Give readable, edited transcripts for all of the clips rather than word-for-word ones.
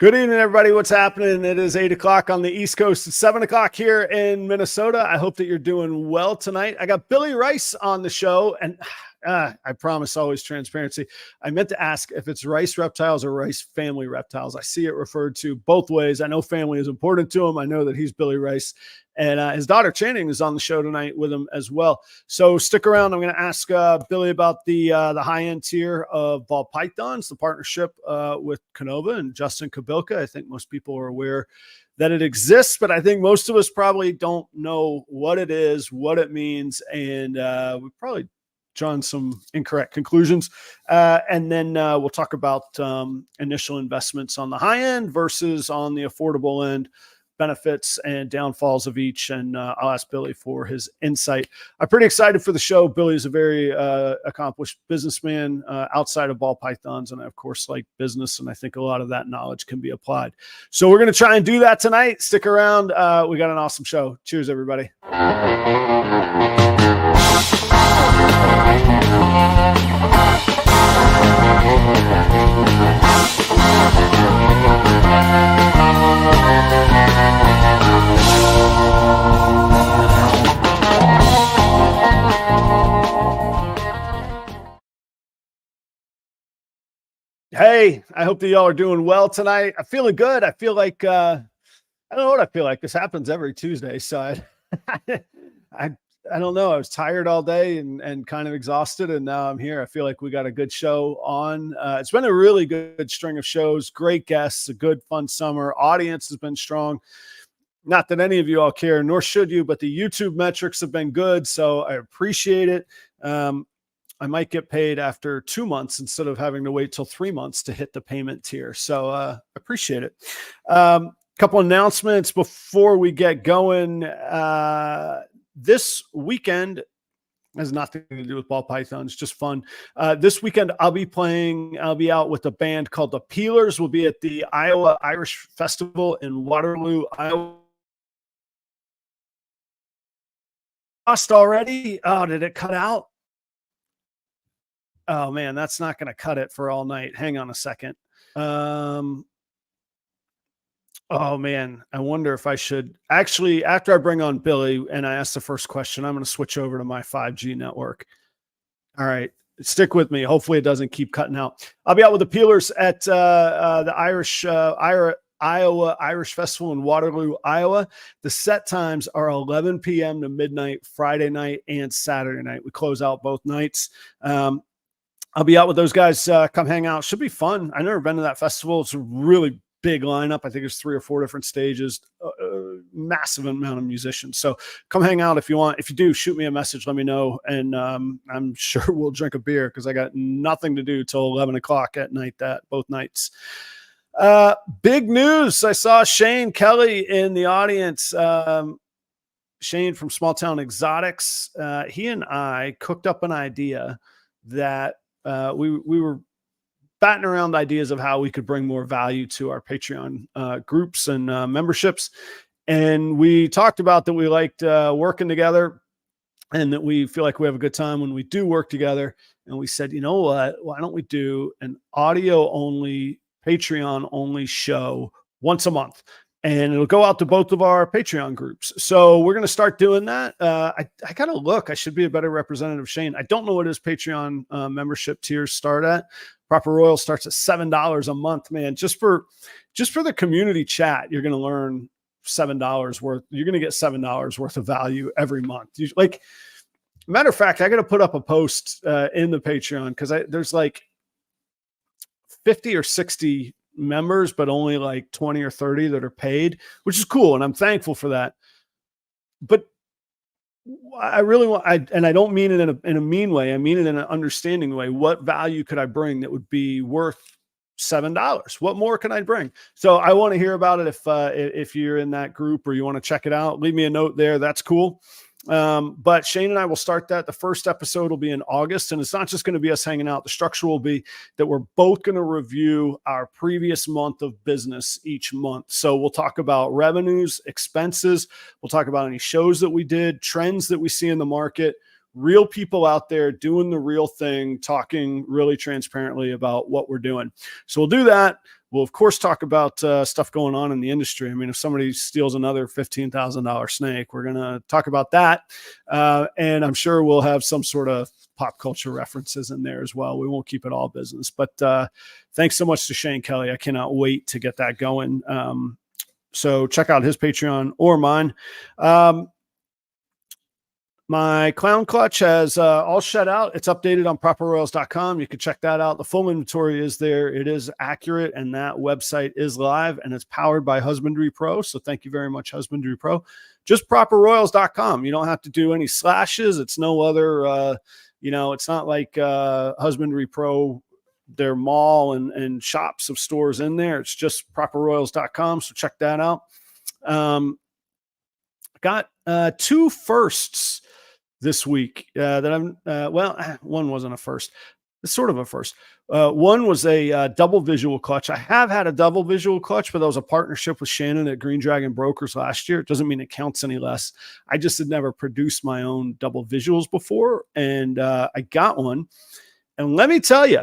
Good evening, everybody. What's happening? It is 8 o'clock on the East Coast. It's 7 o'clock here in Minnesota. I hope that you're doing well tonight. I got Billy Rice on the show, and I promise always transparency. I meant to ask if it's Rice Reptiles or Rice Family Reptiles. I see it referred to both ways. I know family is important to him. I know that he's Billy Rice, and his daughter Channing is on the show tonight with him as well. So stick around. I'm going to ask Billy about the high-end tier of ball pythons, the partnership with Kenova and Justin Kobylka. I think most people are aware that it exists, but I think most of us probably don't know what it is, what it means, and we probably drawn some incorrect conclusions. And then we'll talk about initial investments on the high end versus on the affordable end, benefits and downfalls of each. And I'll ask Billy for his insight. I'm pretty excited for the show. Billy is a very accomplished businessman outside of ball pythons. And I, of course, like business. And I think a lot of that knowledge can be applied. So we're going to try and do that tonight. Stick around. We got an awesome show. Cheers, everybody. Hey, I hope that y'all are doing well tonight. I'm feeling good. I feel like, I don't know what I feel like. This happens every Tuesday. So I don't know. I was tired all day and kind of exhausted, and now I'm here. I feel like we got a good show on. It's been a really good string of shows, great guests, a good, fun summer. Audience has been strong. Not that any of you all care, nor should you, but the YouTube metrics have been good, so I appreciate it. I might get paid after 2 months instead of having to wait till 3 months to hit the payment tier. So appreciate it. Couple announcements before we get going. This weekend has nothing to do with ball pythons, just fun. This weekend, I'll be out with a band called the Peelers. We'll be at the Iowa Irish Festival in Waterloo, Iowa. Lost already? Oh, did it cut out? Oh, man, that's not going to cut it for all night. Hang on a second. Oh, man, I wonder if I should actually, after I bring on Billy and I ask the first question, I'm going to switch over to my 5G network. All right, stick with me. Hopefully it doesn't keep cutting out. I'll be out with the Peelers at the Iowa Irish Festival in Waterloo, Iowa. The set times are 11 p.m. to midnight, Friday night and Saturday night. We close out both nights. I'll be out with those guys. Come hang out. Should be fun. I've never been to that festival. It's a really big lineup. I think there's 3 or 4 different stages, massive amount of musicians. So come hang out if you want. If you do, shoot me a message. Let me know. And I'm sure we'll drink a beer because I got nothing to do till 11 o'clock at night both nights. Big news. I saw Shane Kelly in the audience. Shane from Small Town Exotics. He and I cooked up an idea that we were batting around ideas of how we could bring more value to our Patreon groups and memberships. And we talked about that we liked working together and that we feel like we have a good time when we do work together. And we said, you know what, why don't we do an audio only, Patreon only show once a month? And it'll go out to both of our Patreon groups. So we're going to start doing that. I got to look. I should be a better representative of Shane. I don't know what his Patreon membership tiers start at. Proper Royal starts at $7 a month, man. Just for the community chat, you're going to learn $7 worth. You're going to get $7 worth of value every month. Matter of fact, I got to put up a post in the Patreon because there's like 50 or 60 members, but only like 20 or 30 that are paid, which is cool. And I'm thankful for that. But I really want, and I don't mean it in a mean way. I mean it in an understanding way. What value could I bring that would be worth $7? What more can I bring? So I want to hear about it. If you're in that group or you want to check it out, leave me a note there. That's cool. But Shane and I will start that. The first episode will be in August, and it's not just going to be us hanging out. The structure will be that we're both going to review our previous month of business each month. So we'll talk about revenues, expenses. We'll talk about any shows that we did, trends that we see in the market. real people out there doing the real thing, talking really transparently about what we're doing. So we'll do that. We'll, of course, talk about stuff going on in the industry. I mean, if somebody steals another $15,000 snake, we're going to talk about that. And I'm sure we'll have some sort of pop culture references in there as well. We won't keep it all business. But thanks so much to Shane Kelly. I cannot wait to get that going. So check out his Patreon or mine. My clown clutch has all shut out. It's updated on properroyals.com. You can check that out. The full inventory is there. It is accurate, and that website is live, and it's powered by Husbandry Pro. So thank you very much, Husbandry Pro. Just properroyals.com. You don't have to do any slashes. It's no other, it's not like Husbandry Pro, their mall and shops of stores in there. It's just properroyals.com. So check that out. Got two firsts this week that I'm, one wasn't a first. It's sort of a first. One was a double visual clutch. I have had a double visual clutch, but that was a partnership with Shannon at Green Dragon Brokers last year. It doesn't mean it counts any less. I just had never produced my own double visuals before, and I got one. And let me tell you,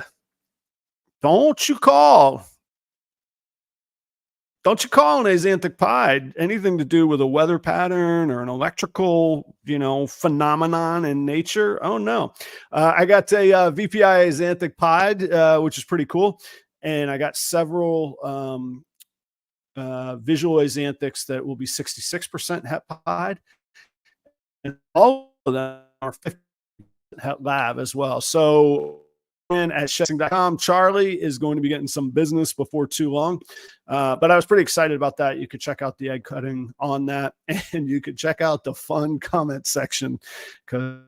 don't you call an axanthic pied anything to do with a weather pattern or an electrical, phenomenon in nature. Oh no. I got a VPI axanthic pied, which is pretty cool. And I got several visual axanthics that will be 66% het pied. And all of them are 50% het lab as well. So at shessing.com, Charlie is going to be getting some business before too long. But I was pretty excited about that. You could check out the egg cutting on that, and you could check out the fun comment section. All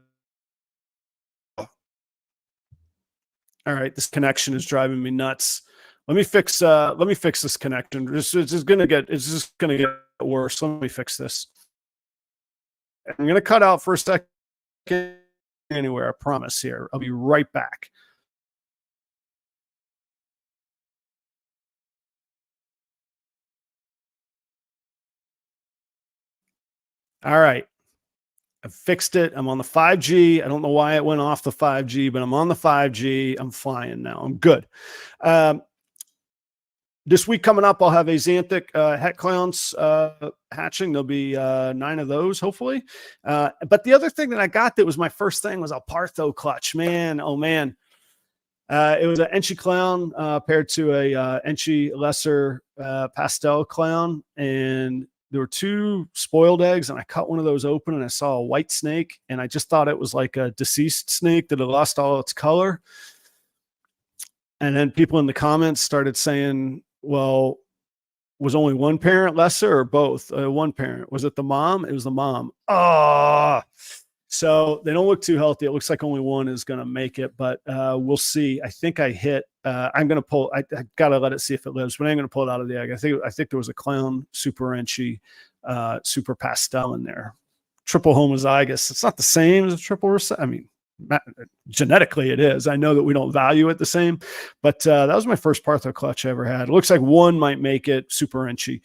right, this connection is driving me nuts. Let me fix this connection. It's just gonna get worse. Let me fix this. I'm gonna cut out for a second anywhere, I promise here. I'll be right back. All right. I fixed it. I'm on the 5G. I don't know why it went off the 5G, but I'm on the 5G. I'm flying now. I'm good. This week coming up, I'll have axanthic het clowns hatching. There'll be 9 of those, hopefully. But the other thing that I got that was my first thing was a Partho clutch. Man, oh man. It was an Enchi clown paired to a Enchi lesser pastel clown, and there were 2 spoiled eggs, and I cut one of those open and I saw a white snake, and I just thought it was like a deceased snake that had lost all its color. And then people in the comments started saying, well, was only one parent lesser or both? One parent. Was it the mom? It was the mom. Oh, so they don't look too healthy. It looks like only one is going to make it, but we'll see. I think I hit, I'm going to pull, I got to let it see if it lives, but I'm going to pull it out of the egg. I think there was a clown super Enchi, super pastel in there. Triple homozygous. It's not the same as a triple I mean, genetically it is. I know that we don't value it the same, but that was my first Partho clutch I ever had. It looks like one might make it, super Enchi.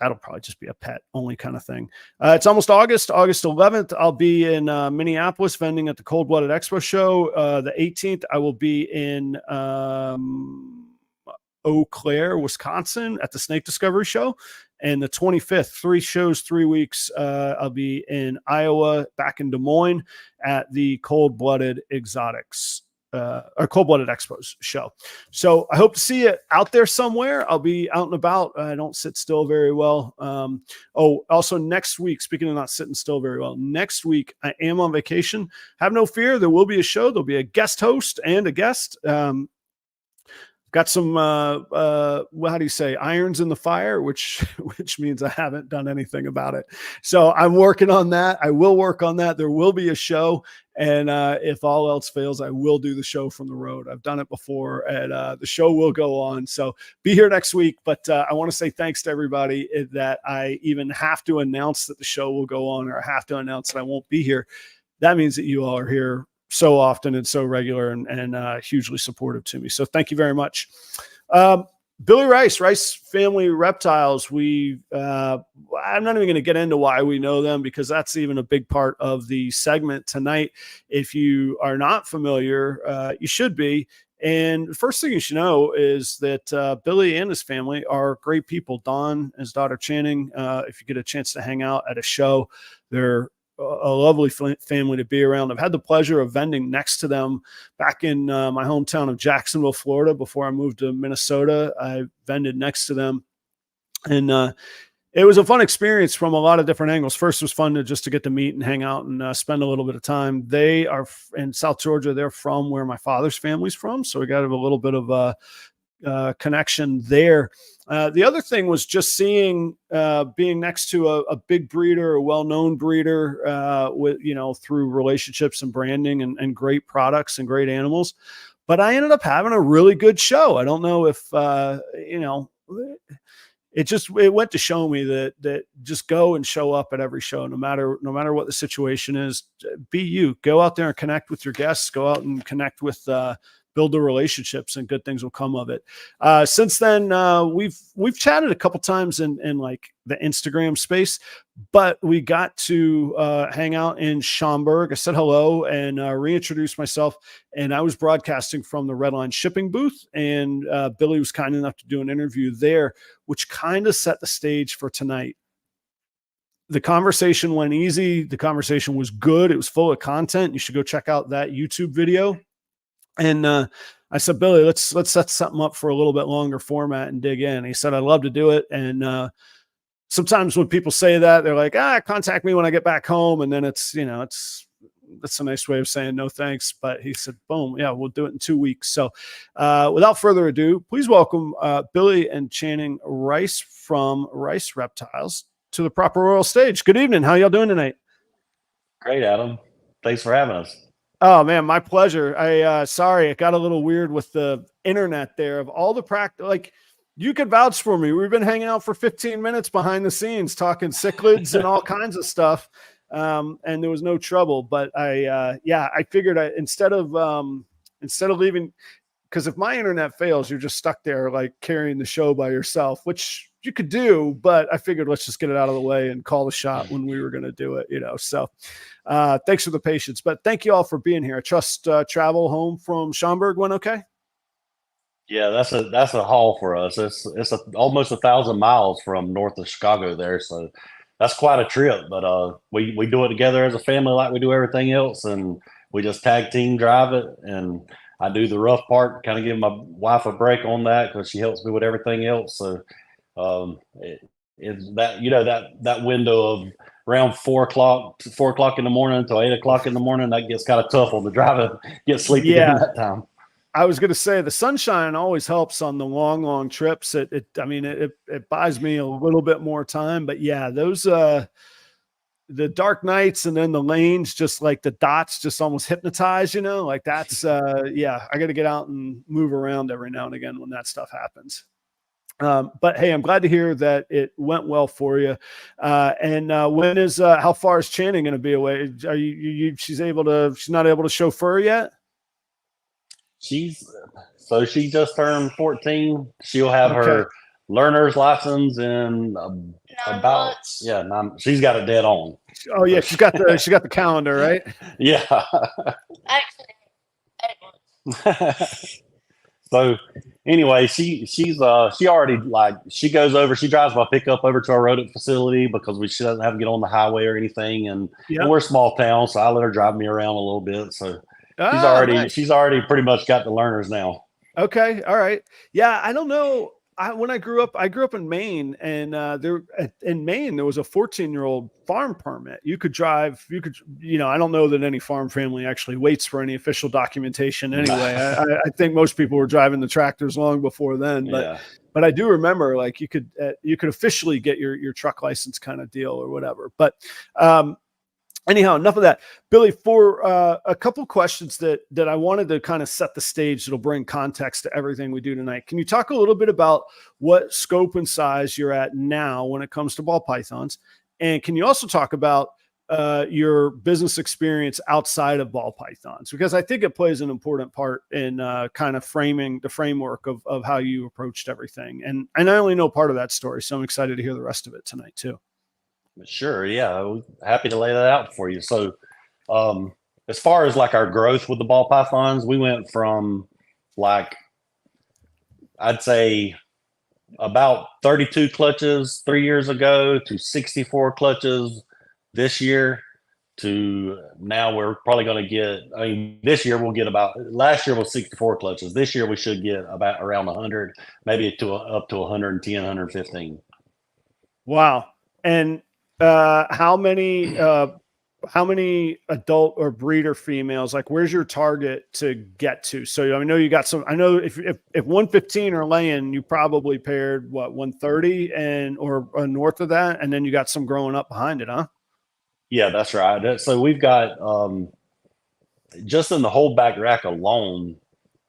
That'll probably just be a pet only kind of thing. It's almost August 11th. I'll be in Minneapolis vending at the Cold Blooded Expo show. The 18th, I will be in Eau Claire, Wisconsin at the Snake Discovery Show. And the 25th, 3 shows, 3 weeks. I'll be in Iowa, back in Des Moines at the Cold Blooded Exotics or Cold Blooded Expos show. So I hope to see you out there somewhere. I'll be out and about. I don't sit still very well. Also next week, speaking of not sitting still very well, next week I am on vacation. Have no fear. There will be a show. There'll be a guest host and a guest. Got some, how do you say, irons in the fire, which means I haven't done anything about it. So I'm working on that. I will work on that. There will be a show. And if all else fails, I will do the show from the road. I've done it before, and the show will go on. So be here next week. But I want to say thanks to everybody that I even have to announce that the show will go on, or I have to announce that I won't be here. That means that you all are here so often and so regular and hugely supportive to me. So thank you very much. Billy Rice Family Reptiles. I'm not even going to get into why we know them, because that's even a big part of the segment tonight. If you are not familiar, you should be. And the first thing you should know is that Billy and his family are great people. Dawn, his daughter Channing, if you get a chance to hang out at a show, they're a lovely family to be around. I've had the pleasure of vending next to them back in my hometown of Jacksonville, Florida. Before I moved to Minnesota, I vended next to them. And it was a fun experience from a lot of different angles. First, it was fun just to get to meet and hang out and spend a little bit of time. They are in South Georgia. They're from where my father's family's from. So we got a little bit of a connection there. The other thing was just seeing, being next to a big breeder, a well-known breeder, with, through relationships and branding and great products and great animals. But I ended up having a really good show. I don't know if, it went to show me that just go and show up at every show, no matter what the situation is. Be you. Go out there and connect with your guests. Go out and connect with, build the relationships, and good things will come of it. Since then, we've chatted a couple times in like the Instagram space, but we got to hang out in Schaumburg. I said hello and reintroduced myself, and I was broadcasting from the Redline Shipping booth, and Billy was kind enough to do an interview there, which kind of set the stage for tonight. The conversation went easy. The conversation was good. It was full of content. You should go check out that YouTube video. And I said, Billy, let's set something up for a little bit longer format and dig in. He said, I'd love to do it. And sometimes when people say that, they're like, contact me when I get back home. And then that's a nice way of saying no thanks. But he said, boom, yeah, we'll do it in 2 weeks. So without further ado, please welcome Billy and Channing Rice from Rice Reptiles to the Proper Royal stage. Good evening. How y'all doing tonight? Great, Adam. Thanks for having us. Oh man, my pleasure. Sorry, it got a little weird with the internet there. Of all the practice, like, you could vouch for me. We've been hanging out for 15 minutes behind the scenes, talking cichlids and all kinds of stuff. And there was no trouble, but I figured instead of leaving, because if my internet fails, you're just stuck there like carrying the show by yourself, which you could do, but I figured let's just get it out of the way and call the shot when we were going to do it, so thanks for the patience, but thank you all for being here. I trust travel home from Schaumburg went okay. Yeah, that's a haul for us. It's almost 1,000 miles from north of Chicago there, so that's quite a trip. But we do it together as a family like we do everything else, and we just tag team drive it. And I do the rough part, kind of give my wife a break on that because she helps me with everything else. So it's that window of around 4 o'clock in the morning until 8 o'clock in the morning, that gets kind of tough on the driver. Get sleepy during that time. I was going to say the sunshine always helps on the long trips. It buys me a little bit more time, but yeah, those the dark nights and then the lanes, just like the dots, just almost hypnotize. Like that's I got to get out and move around every now and again when that stuff happens. But hey, I'm glad to hear that it went well for you. And when is how far is Channing going to be away? Are she's not able to chauffeur yet? She just turned 14. She'll have her learner's license in about 9. She's got it dead on. Oh yeah, she got the calendar, right? Yeah. So anyway, she already, like, she goes over, she drives my pickup over to our rodent facility because she doesn't have to get on the highway or anything, and we're a small town, so I let her drive me around a little bit. So she's already pretty much got the learners now. Okay, all right. Yeah, I don't know. When I grew up in Maine, and in Maine there was a 14-year-old farm permit. You could drive. I don't know that any farm family actually waits for any official documentation anyway. I think most people were driving the tractors long before then. But I do remember, like, you could officially get your truck license kind of deal or whatever. But anyhow, enough of that. Billy, for a couple questions that I wanted to kind of set the stage that'll bring context to everything we do tonight. Can you talk a little bit about what scope and size you're at now when it comes to ball pythons? And can you also talk about your business experience outside of ball pythons, because I think it plays an important part in kind of framing the framework of how you approached everything. And I only know part of that story, so I'm excited to hear the rest of it tonight too. Sure. Yeah. Happy to lay that out for you. So, as far as like our growth with the ball pythons, we went from like, I'd say about 32 clutches 3 years ago to 64 clutches this year to now we're probably going to get, I mean, this year we'll get about, last year was 64 clutches. This year we should get about around 100, maybe up to 110, 115. Wow. And how many adult or breeder females, like where's your target to get to? So I know you got some, I know if 115 are laying, you probably paired what, 130 or north of that. And then you got some growing up behind it, huh? Yeah, that's right. So we've got, just in the whole back rack alone,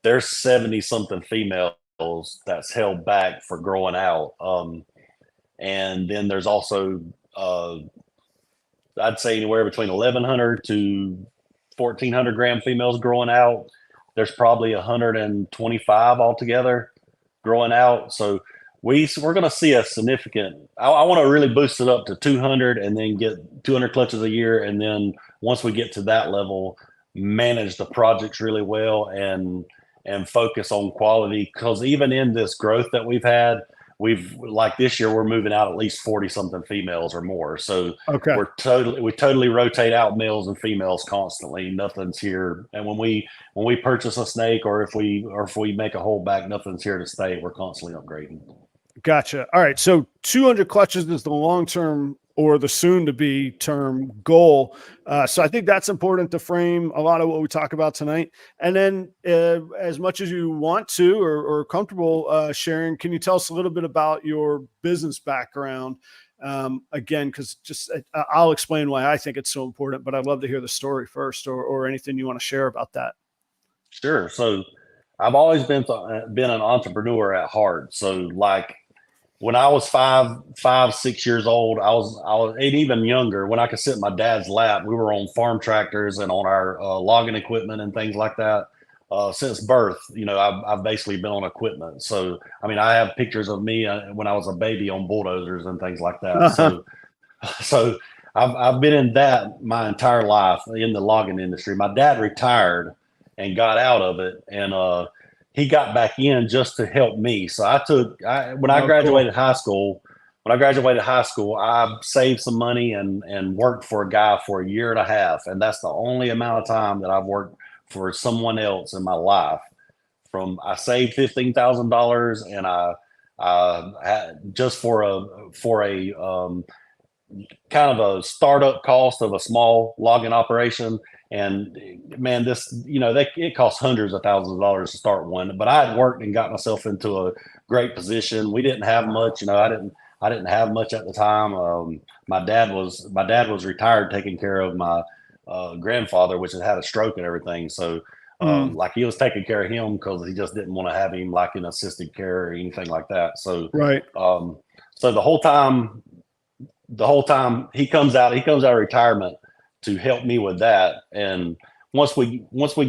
there's 70 something females that's held back for growing out. And then there's also, I'd say anywhere between 1,100 to 1,400 gram females growing out. There's probably 125 altogether growing out. So we're going to see a significant, I want to really boost it up to 200 and then get 200 clutches a year. And then once we get to that level, manage the projects really well and focus on quality. Because even in this growth that we've had, like this year, we're moving out at least 40 something females or more. So okay, we totally rotate out males and females constantly. Nothing's here. And when we purchase a snake or if we make a holdback, nothing's here to stay. We're constantly upgrading. Gotcha. All right. So 200 clutches is the long-term or the soon-to-be term goal. So I think that's important to frame a lot of what we talk about tonight. And then as much as you want to or comfortable sharing, can you tell us a little bit about your business background? Again, because just I'll explain why I think it's so important, but I'd love to hear the story first or anything you want to share about that. Sure. So I've always been an entrepreneur at heart. So like, when I was 6 years old, I was, and even younger, when I could sit in my dad's lap, we were on farm tractors and on our logging equipment and things like that. Since birth, I've basically been on equipment. So, I mean, I have pictures of me when I was a baby on bulldozers and things like that. So I've been in that my entire life in the logging industry. My dad retired and got out of it, and he got back in just to help me. So when I graduated high school, I saved some money and worked for a guy for a year and a half. And that's the only amount of time that I've worked for someone else in my life. I saved $15,000 and I had just for a kind of a startup cost of a small logging operation. And man, it costs hundreds of thousands of dollars to start one, but I had worked and got myself into a great position. We didn't have much, I didn't have much at the time. My dad was retired taking care of my grandfather, which had a stroke and everything. So like he was taking care of him because he just didn't want to have him like in assisted care or anything like that. So, right. So the whole time he comes out of retirement to help me with that. And once we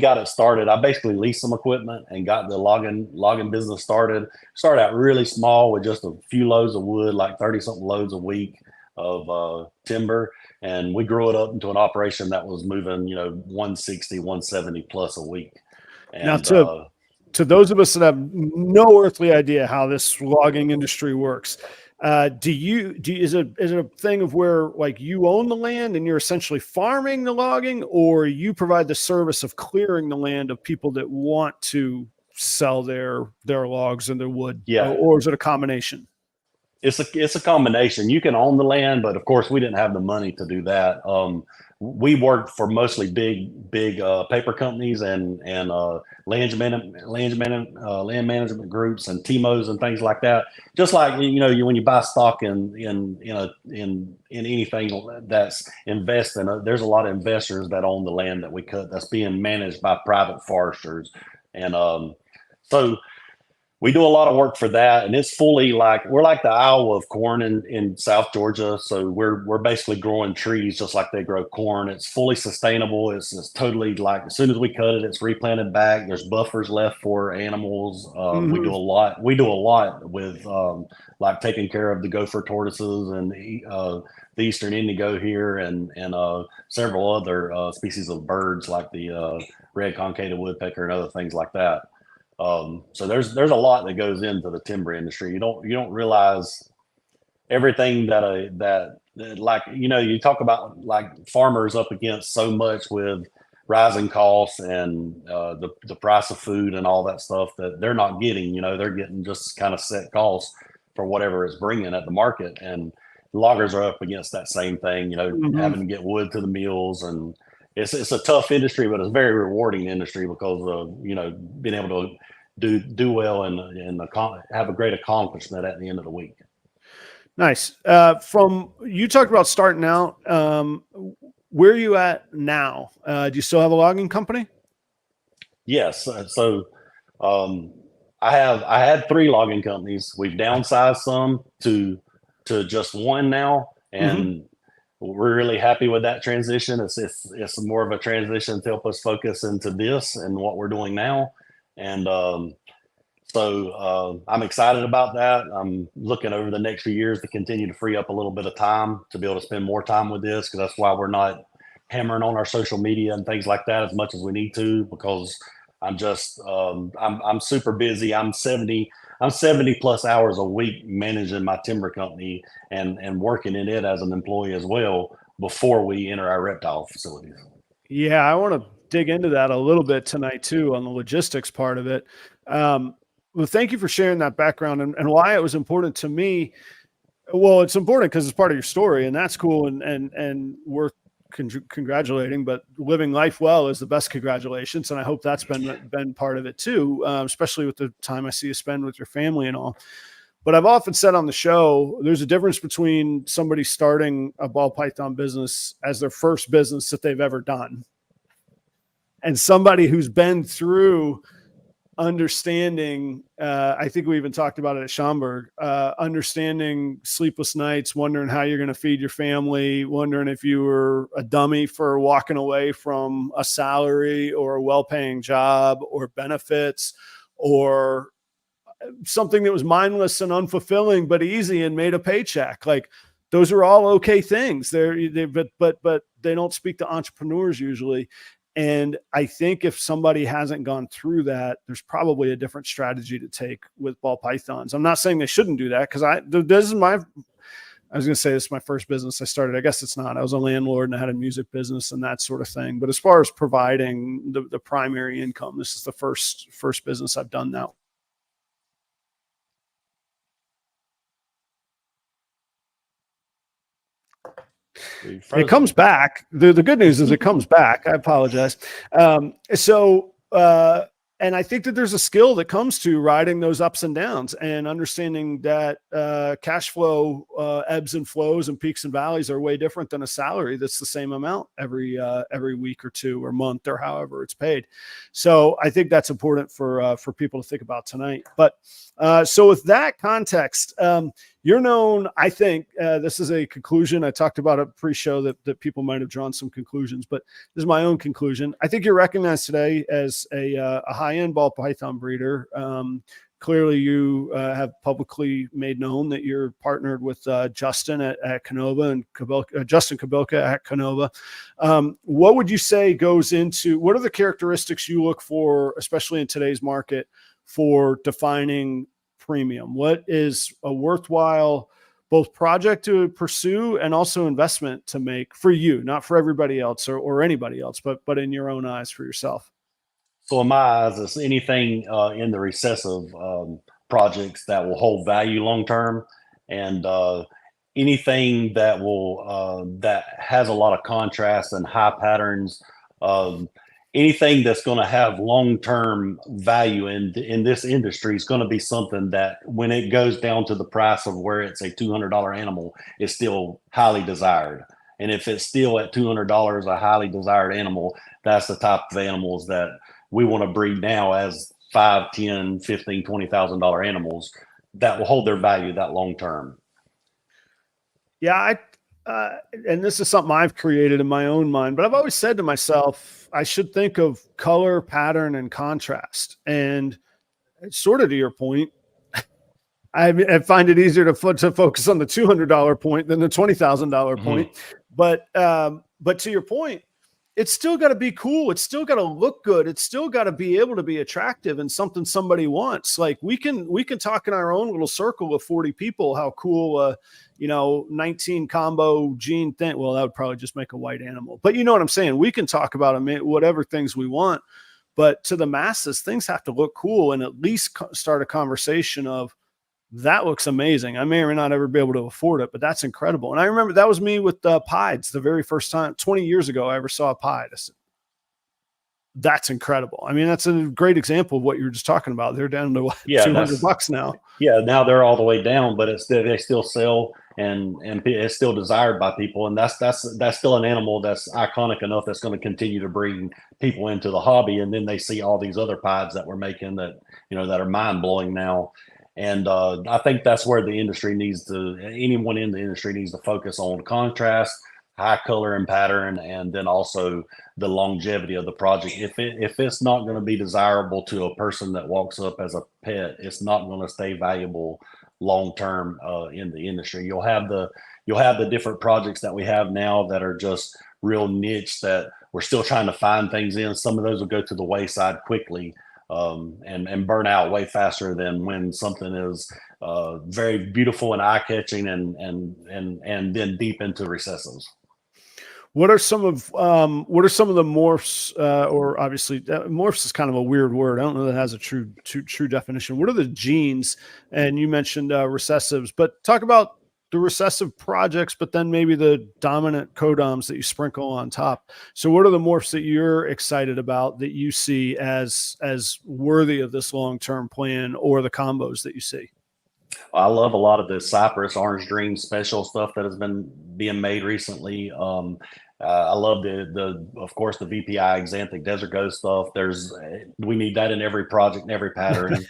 got it started, I basically leased some equipment and got the logging business started. Started out really small with just a few loads of wood, like 30 something loads a week of timber. And we grew it up into an operation that was moving, 160, 170 plus a week. And now to those of us that have no earthly idea how this logging industry works, is it a thing of where like you own the land and you're essentially farming the logging, or you provide the service of clearing the land of people that want to sell their logs and their wood? Yeah. Or is it a combination? It's a combination. You can own the land, but of course we didn't have the money to do that. We worked for mostly big paper companies and land management groups and TMOs and things like that. Just like when you buy stock in anything that's invested, there's a lot of investors that own the land that we cut that's being managed by private foresters, and so we do a lot of work for that, and it's fully like we're like the Iowa of corn in South Georgia. So we're basically growing trees just like they grow corn. It's fully sustainable. It's totally like as soon as we cut it, it's replanted back. There's buffers left for animals. We do Mhm. a lot. We do a lot with like taking care of the gopher tortoises and the eastern indigo here, and several other species of birds like the red concated woodpecker and other things like that. So there's a lot that goes into the timber industry. You don't realize everything that like you talk about like farmers up against so much with rising costs and the price of food and all that stuff that they're not getting. They're getting just kind of set costs for whatever it's bringing at the market, and loggers are up against that same thing. Mhm. Having to get wood to the mills, and it's a tough industry, but it's a very rewarding industry because of being able to do well and have a great accomplishment at the end of the week. Nice. From you talked about starting out. Where are you at now? Do you still have a logging company? Yes. So I had three logging companies. We've downsized some to just one now, Hmm. and we're really happy with that transition. It's more of a transition to help us focus into this and what we're doing now, and so I'm excited about that. I'm looking over the next few years to continue to free up a little bit of time to be able to spend more time with this, because that's why we're not hammering on our social media and things like that as much as we need to, because I'm super busy. I'm 70 plus hours a week managing my timber company and working in it as an employee as well before we enter our reptile facilities. Yeah, I want to dig into that a little bit tonight too on the logistics part of it. Um, well, thank you for sharing that background and why it was important to me. Well, it's important because it's part of your story, and that's cool and worth congratulating. But living life well is the best congratulations, and I hope that's been part of it too, especially with the time I see you spend with your family and all. But I've often said on the show, there's a difference between somebody starting a ball python business as their first business that they've ever done, and somebody who's been through understanding. I think we even talked about it at Schaumburg. Understanding sleepless nights, wondering how you're going to feed your family, wondering if you were a dummy for walking away from a salary or a well-paying job or benefits, or something that was mindless and unfulfilling but easy and made a paycheck. Like, those are all okay things. But they don't speak to entrepreneurs usually. And I think if somebody hasn't gone through that, there's probably a different strategy to take with ball pythons. I'm not saying they shouldn't do that, because I was going to say this is my first business I started. I guess it's not. I was a landlord and I had a music business and that sort of thing. But as far as providing the primary income, this is the first business I've done now. It comes back. The good news is it comes back. I apologize. And I think that there's a skill that comes to riding those ups and downs and understanding that cash flow ebbs and flows and peaks and valleys are way different than a salary that's the same amount every week or two or month or however it's paid. So I think that's important for people to think about tonight. But so with that context, you're known, I think, this is a conclusion. I talked about it pre-show that people might have drawn some conclusions, but this is my own conclusion. I think you're recognized today as a high-end ball python breeder. Clearly, you have publicly made known that you're partnered with Justin at Kenova and Justin Kobylka at Kinova. What would you say goes into, what are the characteristics you look for, especially in today's market, for defining premium? What is a worthwhile both project to pursue and also investment to make for you, not for everybody else or anybody else, but in your own eyes for yourself? So in my eyes, it's anything in the recessive projects that will hold value long term, and anything that has a lot of contrast and high patterns. Um, Anything that's going to have long term value in this industry is going to be something that, when it goes down to the price of where it's a $200 animal, is still highly desired. And if it's still at $200 a highly desired animal, that's the type of animals that we want to breed now as $5, 10, 15, $20,000 animals that will hold their value that long term. Yeah, and this is something I've created in my own mind, but I've always said to myself, I should think of color, pattern, and contrast. And sort of to your point, I find it easier to focus on the $200 point than the $20,000 point. But to your point, it's still got to be cool. It's still got to look good. It's still got to be able to be attractive and something somebody wants. Like we can talk in our own little circle of 40 people how cool 19 combo gene thing. Well, that would probably just make a white animal. But you know what I'm saying? We can talk about whatever things we want. But to the masses, things have to look cool and at least start a conversation of, that looks amazing. I may or may not ever be able to afford it, but that's incredible. And I remember that was me with pieds the very first time, 20 years ago, I ever saw a pied. I said, that's incredible. I mean, that's a great example of what you were just talking about. They're down to $200 now. Yeah, now they're all the way down, but they still sell and it's still desired by people. And that's still an animal that's iconic enough that's going to continue to bring people into the hobby. And then they see all these other pieds that we're making that are mind blowing now. And I think that's where the industry anyone in the industry needs to focus on contrast, high color and pattern, and then also the longevity of the project. If it's not going to be desirable to a person that walks up as a pet, it's not going to stay valuable long term in the industry. You'll have the different projects that we have now that are just real niche that we're still trying to find things in. Some of those will go to the wayside quickly. And burn out way faster than when something is very beautiful and eye-catching and then deep into recessives. What are some of the morphs? Or obviously, morphs is kind of a weird word. I don't know that it has a true definition. What are the genes? And you mentioned recessives, but talk about the recessive projects, but then maybe the dominant codoms that you sprinkle on top. So what are the morphs that you're excited about that you see as worthy of this long-term plan, or the combos that you see? I love a lot of the Cypress Orange Dream special stuff that has been being made recently. I love of course, the VPI Xanthic Desert Ghost stuff. We need that in every project and every pattern.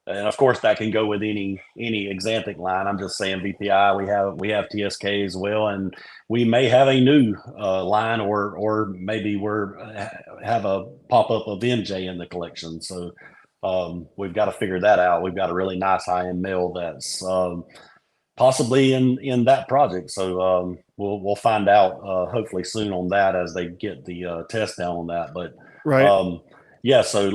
And of course, that can go with any Xanthic line. I'm just saying VPI. We have TSK as well, and we may have a new line, or maybe have a pop up of MJ in the collection. So we've got to figure that out. We've got a really nice high end male that's possibly in that project. So we'll find out hopefully soon on that as they get the test down on that. But right. Yeah, so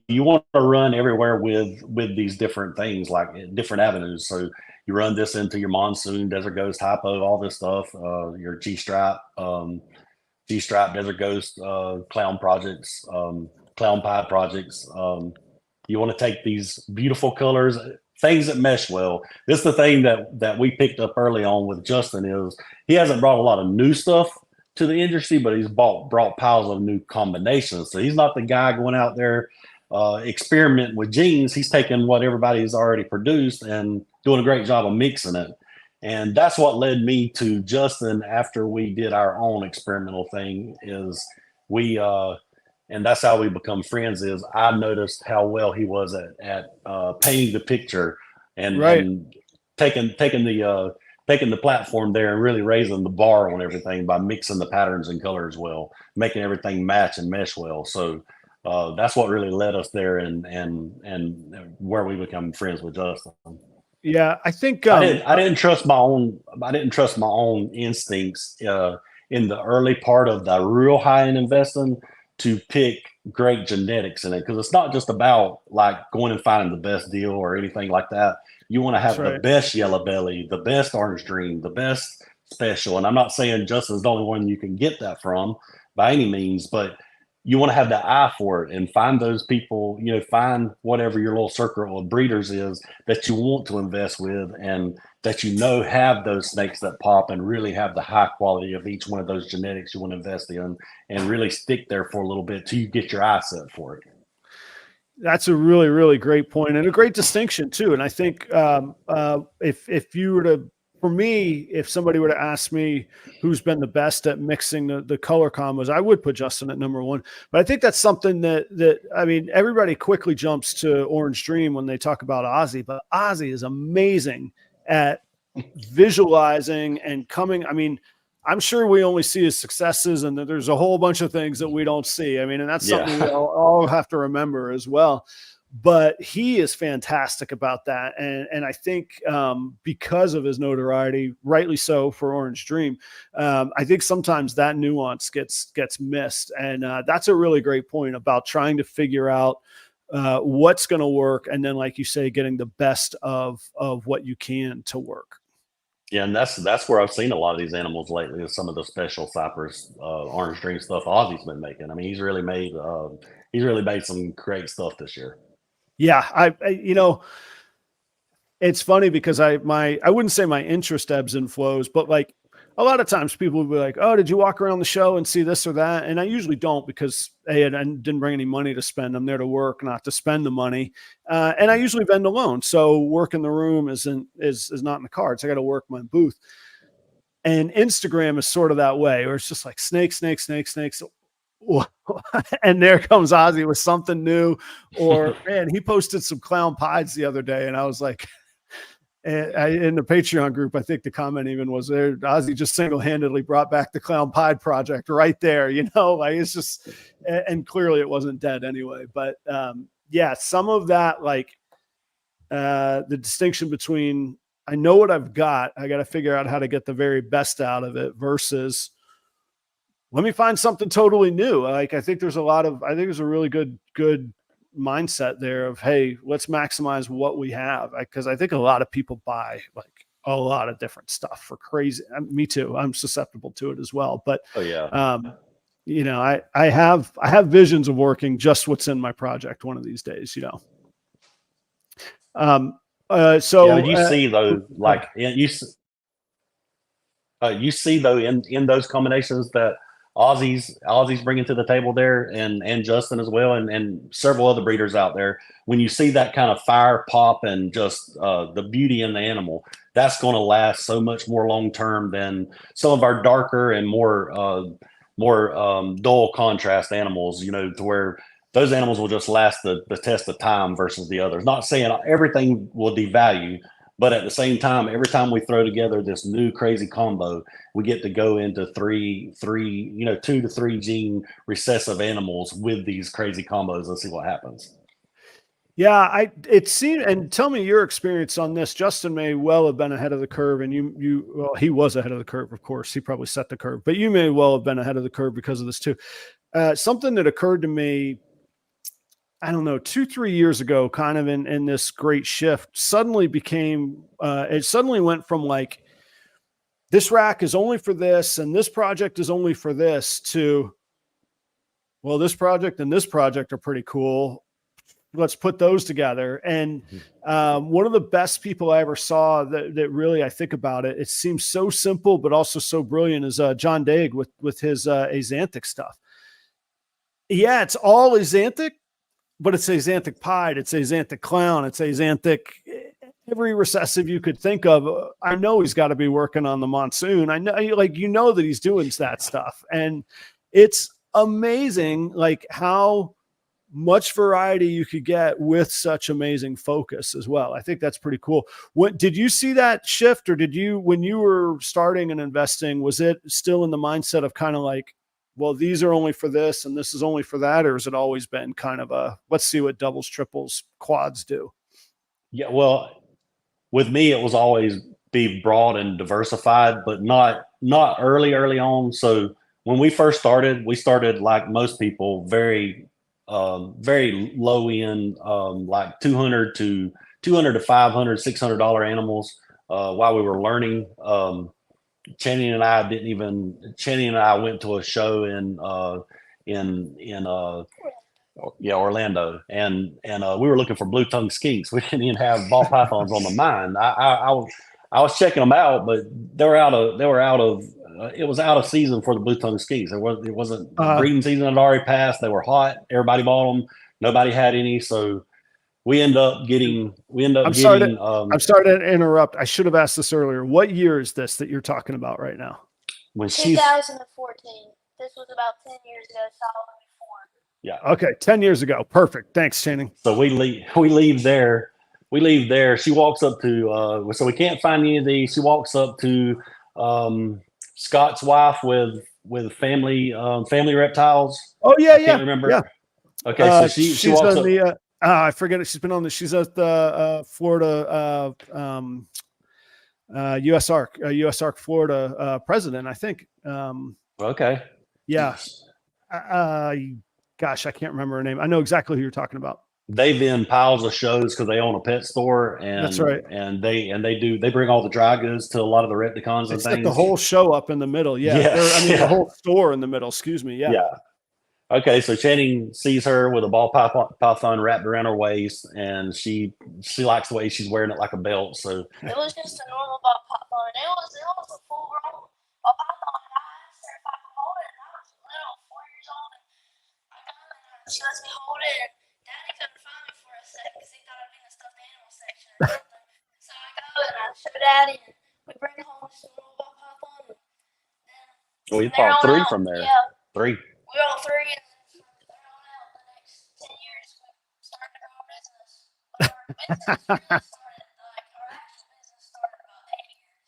you want to run everywhere with these different things, like different avenues. So you run this into your Monsoon, Desert Ghost, Hypo, all this stuff, your G-Stripe, Desert Ghost, Clown projects, Clown Pie projects. You want to take these beautiful colors, things that mesh well. This is the thing that we picked up early on with Justin is he hasn't brought a lot of new stuff to the industry, but he's brought piles of new combinations. So he's not the guy going out there experimenting with genes. He's taking what everybody's already produced and doing a great job of mixing it. And that's what led me to Justin after we did our own experimental thing is and that's how we become friends is I noticed how well he was at painting the picture and taking the platform there and really raising the bar on everything by mixing the patterns and colors well, making everything match and mesh well. So that's what really led us there and where we become friends with Justin. Yeah, I think I didn't trust my own instincts in the early part of the real high end investing to pick great genetics in it, because it's not just about like going and finding the best deal or anything like that. You want to have the best yellow belly, the best orange dream, the best special. And I'm not saying Justin's the only one you can get that from by any means, but you want to have the eye for it and find those people, find whatever your little circle of breeders is that you want to invest with and that have those snakes that pop and really have the high quality of each one of those genetics you want to invest in and really stick there for a little bit till you get your eye set for it. That's a really, really great point and a great distinction too. And I think if you were to for me, if somebody were to ask me who's been the best at mixing the color combos, I would put Justin at number one. But I think that's something that I mean, everybody quickly jumps to Orange Dream when they talk about Ozzy, but Ozzy is amazing at visualizing and coming. I mean, I'm sure we only see his successes, and there's a whole bunch of things that we don't see. I mean, and that's something we all have to remember as well. But he is fantastic about that. And I think because of his notoriety, rightly so for Orange Dream, I think sometimes that nuance gets missed. And that's a really great point about trying to figure out what's going to work. And then, like you say, getting the best of what you can to work. Yeah, and that's where I've seen a lot of these animals lately, is some of the special Cypress Orange Dream stuff Ozzy's been making. I mean, he's really made some great stuff this year. Yeah, I you know, it's funny because I wouldn't say my interest ebbs and flows, but like a lot of times people will be like, "Oh, did you walk around the show and see this or that?" And I usually don't, because I didn't bring any money to spend. I'm there to work, not to spend the money. And I usually vend alone, so work in the room is not in the cards. I got to work my booth. And Instagram is sort of that way, where it's just like snakes. And there comes Ozzy with something new. Or man, he posted some clown pies the other day, and I was like, in the Patreon group, I think the comment even was there, Ozzy just single-handedly brought back the clown pie project right there. You know, like it's just, and clearly it wasn't dead anyway. But yeah, some of that, like the distinction between, I know what I've got, I got to figure out how to get the very best out of it, versus let me find something totally new. Like, I think there's a really good mindset there of, hey, let's maximize what we have. Because I think a lot of people buy like a lot of different stuff for crazy. Me too. I'm susceptible to it as well. But you know, I have visions of working just what's in my project one of these days, you know. So you see though, like you see though in those combinations that Ozzy's bringing to the table there, and Justin as well, and several other breeders out there. When you see that kind of fire pop and just the beauty in the animal, that's going to last so much more long term than some of our darker and more dull contrast animals. You know, to where those animals will just last the test of time versus the others. Not saying everything will devalue, but at the same time, every time we throw together this new crazy combo, we get to go into 2 to 3 gene recessive animals with these crazy combos and see what happens. Yeah, it seemed, and tell me your experience on this. Justin may well have been ahead of the curve, and well, he was ahead of the curve, of course. He probably set the curve, but you may well have been ahead of the curve because of this too. Something that occurred to me, I don't know, 2-3 years ago, kind of in this great shift, suddenly became, it suddenly went from like, this rack is only for this, and this project is only for this, to, well, this project and this project are pretty cool. Let's put those together. And one of the best people I ever saw that really, I think about it, it seems so simple, but also so brilliant, is John Daig with his Axanthic stuff. Yeah, it's all Axanthic, but it's Axanthic pied, it's Axanthic clown, it's Axanthic, every recessive you could think of. I know he's got to be working on the monsoon. I know, like, you know that he's doing that stuff. And it's amazing, like, how much variety you could get with such amazing focus as well. I think that's pretty cool. What did you see that shift, or did you, when you were starting and investing, was it still in the mindset of kind of like, well, these are only for this and this is only for that? Or has it always been kind of a, let's see what doubles, triples, quads do? Yeah, well, with me, it was always be broad and diversified, but not early on. So when we first started, we started like most people, very low end, like 200 to 500, $600 animals. While we were learning, Channing and I went to a show in Orlando, and we were looking for blue tongue skinks. We didn't even have ball pythons on the mind. I was checking them out, but they were out of it was out of season for the blue tongue skinks. It wasn't breeding season had already passed. They were hot. Everybody bought them. Nobody had any. So we end up getting. I'm sorry to interrupt. I should have asked this earlier. What year is this that you're talking about right now? When she's 2014. This was about 10 years ago, solid before. yeah. Okay, 10 years ago. Perfect. Thanks, Channing. So we leave there. We leave there. She walks up to so we can't find any of these. She walks up to Scott's wife with family reptiles. Oh yeah, I can't remember. Yeah. Okay, so she walks on up. the I forget it. She's been on the. She's at the Florida U.S. ARC Florida president, I think. Okay. Yeah. Gosh, I can't remember her name. I know exactly who you're talking about. They've been piles of shows because they own a pet store, and that's right. And they bring all the dry goods to a lot of the Repticons and things. The whole show up in the middle. Yeah. The whole store in the middle. Excuse me. Yeah. Yeah. Okay, so Channing sees her with a ball python wrapped around her waist, and she likes the way she's wearing it like a belt. So it was just a normal ball python. It was a full grown ball python, and I asked her if I could hold it. And I was little, 4 years old, and I got it, and she lets me hold it. And Daddy couldn't find me for a sec because he thought I'd be in the stuffed animal section or something. So I go and I show Daddy, and we bring home this normal ball python. And then we bought 3 from there. Yeah. 3. We all 3, and then from there on out, the next 10 years, we started our own business. But our actual business started about 8 years.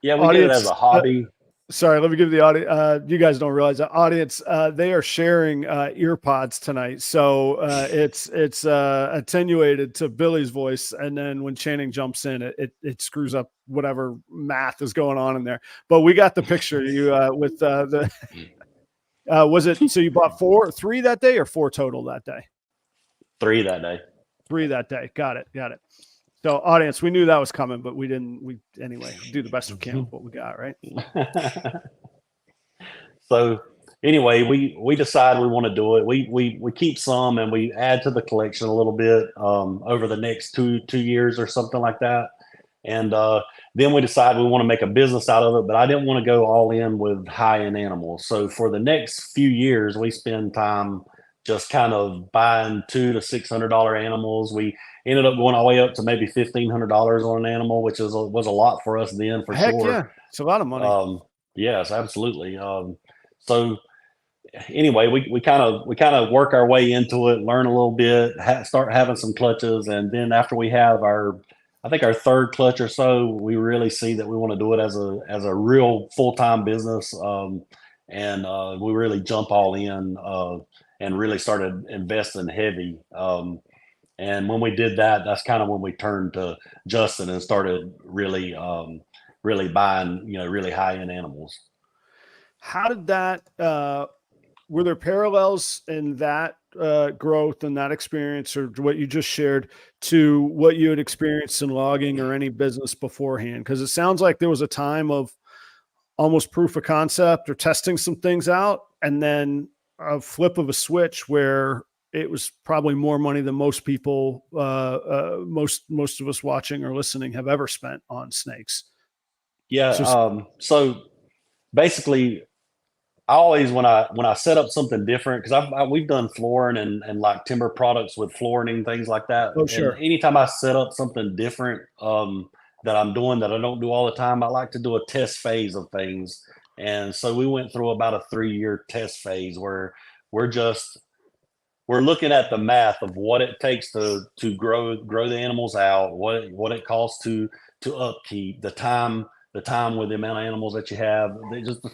Yeah, we did it as a hobby. Sorry, let me give the audience. You guys don't realize that audience. They are sharing ear pods tonight, so it's attenuated to Billy's voice, and then when Channing jumps in, it screws up whatever math is going on in there. But we got the picture. You with the. Was it so you bought 3 that day or 4 total that day? 3 that day. 3 that day. Got it. So audience, we knew that was coming, but we anyway, do the best we can with what we got, right? So anyway, we decide we want to do it. We keep some and we add to the collection a little bit over the next two years or something like that. And then we decide we want to make a business out of it, but I didn't want to go all in with high-end animals. So for the next few years, we spend time just kind of buying $200 to $600 animals. We ended up going all the way up to maybe $1,500 on an animal, which was a lot for us then, for Heck sure. Yeah, it's a lot of money. Yes, absolutely. So anyway, we kind of work our way into it, learn a little bit, start having some clutches, and then after we have our 3rd clutch or so, we really see that we want to do it as a real full-time business, and we really jump all in and really started investing heavy. And when we did that, that's kind of when we turned to Justin and started really buying, really high-end animals. How did that? Were there parallels in that growth and that experience, or what you just shared, to what you had experienced in logging or any business beforehand? Because it sounds like there was a time of almost proof of concept or testing some things out, and then a flip of a switch where it was probably more money than most people, most of us watching or listening have ever spent on snakes. Yeah. So basically, I always, when I set up something different, because we've done flooring and like timber products with flooring and things like that. Oh, sure. And anytime I set up something different that I'm doing that I don't do all the time, I like to do a test phase of things. And so we went through about a 3-year test phase where we're looking at the math of what it takes to grow the animals out, what it costs to upkeep, the time with the amount of animals that you have, just the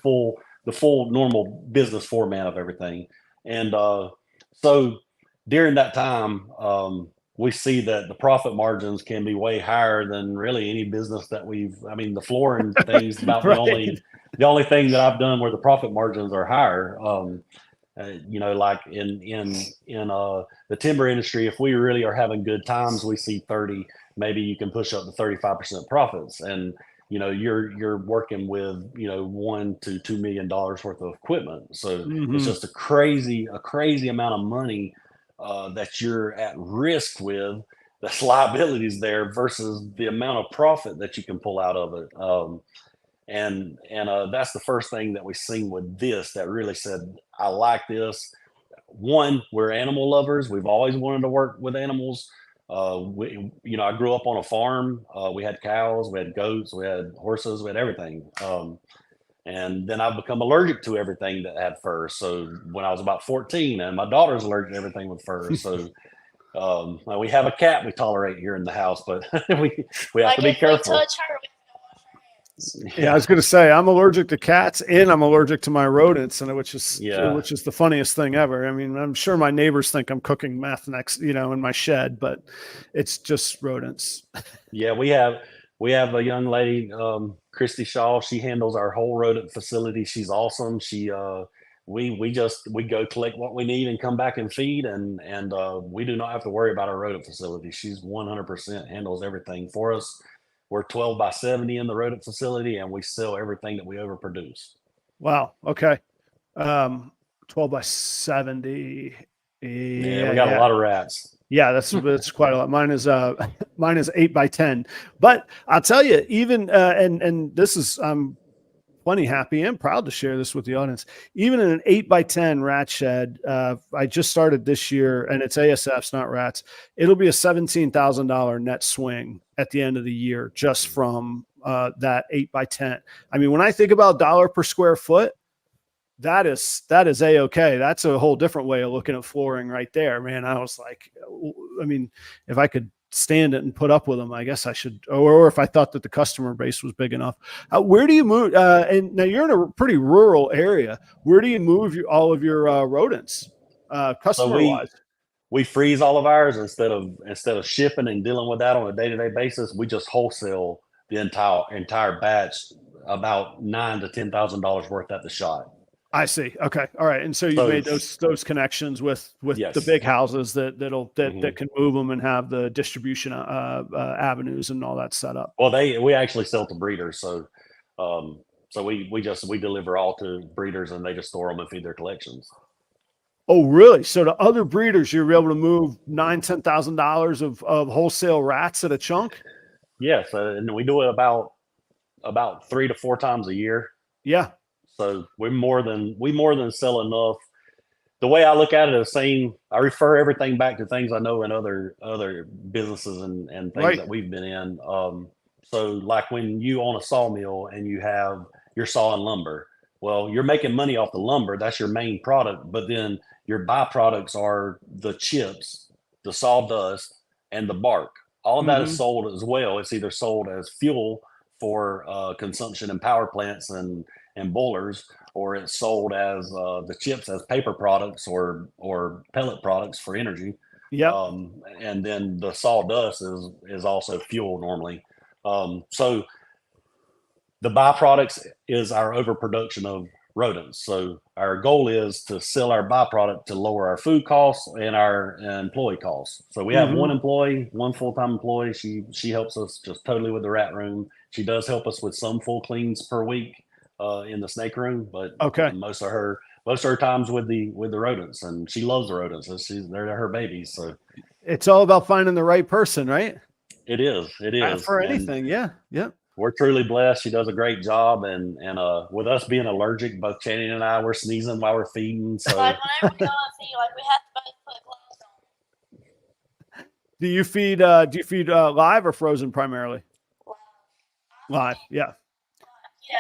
full normal business format of everything. And so during that time, we see that the profit margins can be way higher than really any business that the flooring thing's about right. the only thing that I've done where the profit margins are higher. Like in the timber industry, if we really are having good times, we see 30, maybe you can push up to 35% profits. And you're working with $1 to $2 million worth of equipment, so it's just a crazy amount of money that you're at risk with. That's liabilities there versus the amount of profit that you can pull out of it. And that's the first thing that we seen with this that really said, I like this. one, we're animal lovers. We've always wanted to work with animals. I grew up on a farm. We had cows, we had goats, we had horses, we had everything. And then I've become allergic to everything that had fur. So when I was about 14, and my daughter's allergic to everything with fur. So we have a cat we tolerate here in the house, but we have to be careful. We touch her, we have to wash our hands. Yeah, I was going to say I'm allergic to cats and I'm allergic to my rodents, and which is the funniest thing ever. I mean, I'm sure my neighbors think I'm cooking meth next, in my shed, but it's just rodents. Yeah, we have a young lady, Christy Shaw. She handles our whole rodent facility. She's awesome. We go collect what we need and come back and feed, and we do not have to worry about our rodent facility. She's 100% handles everything for us. We're 12 by 70 in the rodent facility, and we sell everything that we overproduce. Wow. Okay. 12 by 70. Yeah, we got a lot of rats. Yeah, that's quite a lot. Mine is 8 by 10. But I'll tell you, even and this is I'm plenty happy and proud to share this with the audience. Even in an 8 by 10 rat shed, I just started this year, and it's ASFs, not rats. It'll be a $17,000 net swing at the end of the year just from that 8 by 10. I mean, when I think about dollar per square foot, that is a-okay. That's a whole different way of looking at flooring right there, man. I was like, I mean, if I could stand it and put up with them, I guess I should, or if I thought that the customer base was big enough. Where do you move? And now you're in a pretty rural area. Where do you move all of your rodents, customer wise? We freeze all of ours instead of shipping and dealing with that on a day-to-day basis. We just wholesale the entire batch, about $9,000 to $10,000 worth at the shot. I see. Okay. All right. And so you made those connections with yes. the big houses that can move them and have the distribution avenues and all that set up. Well, we actually sell to breeders. So we deliver all to breeders, and they just store them and feed their collections. Oh, really? So to other breeders, you're able to move $9,000-$10,000 of wholesale rats at a chunk? Yes. And we do it about 3 to 4 times a year. Yeah. So we more than sell enough. The way I look at it is I refer everything back to things I know in other businesses and things right. that we've been in. So like when you own a sawmill and you're sawing lumber, well, you're making money off the lumber. That's your main product. But then your byproducts are the chips, the sawdust, and the bark. All of that is sold as well. It's either sold as fuel for consumption in power plants and boilers, or it's sold as the chips as paper products or pellet products for energy. Yeah. And then the sawdust is also fuel normally. So the byproducts is our overproduction of rodents. So our goal is to sell our byproduct to lower our food costs and our employee costs. So we have one full-time employee. She helps us just totally with the rat room. She does help us with some full cleans per week in the snake room, but most of her times with the rodents, and she loves the rodents. They're her babies. So it's all about finding the right person, right? It is for anything. Yeah. We're truly blessed. She does a great job, and with us being allergic, both Channing and I, we're sneezing while we're feeding. So like whenever we go and feed, we have to both put gloves on. Do you feed live or frozen primarily? Live. Yeah. Yeah.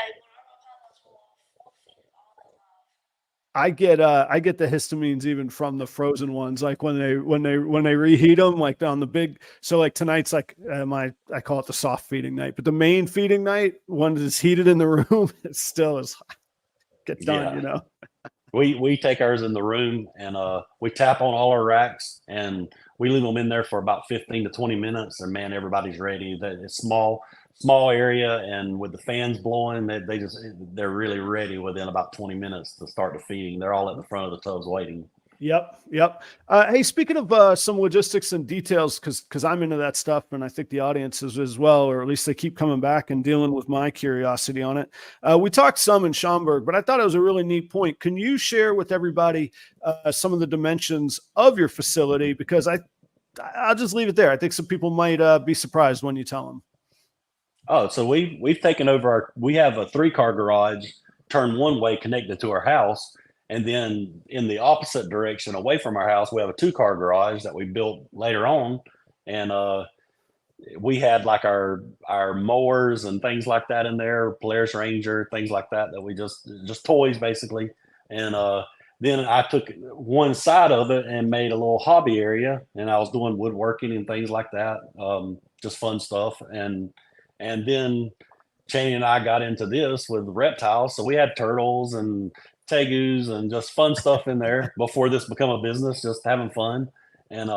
I get the histamines even from the frozen ones, like when they reheat them, like on the big. So like tonight's like I call it the soft feeding night, but the main feeding night, when it's heated in the room, it still is gets done. Yeah. We take ours in the room, and we tap on all our racks, and we leave them in there for about 15 to 20 minutes, and man, everybody's ready. It's small area, and with the fans blowing, they're really ready within about 20 minutes to start the feeding. They're all at the front of the tubs waiting. Yep. Hey, speaking of some logistics and details, because I'm into that stuff, and I think the audience is as well, or at least they keep coming back and dealing with my curiosity on it. We talked some in Schaumburg, but I thought it was a really neat point. Can you share with everybody some of the dimensions of your facility? Because I'll just leave it there. I think some people might be surprised when you tell them. Oh, so we've taken over we have a 3-car garage turned one way connected to our house, And then in the opposite direction away from our house, we have a 2-car garage that we built later on. And we had like our mowers and things like that in there, Polaris Ranger, things like that we just toys basically. And then I took one side of it and made a little hobby area, and I was doing woodworking and things like that, just fun stuff. And then Cheney and I got into this with reptiles, so we had turtles and tegus and just fun stuff in there before this become a business, just having fun. And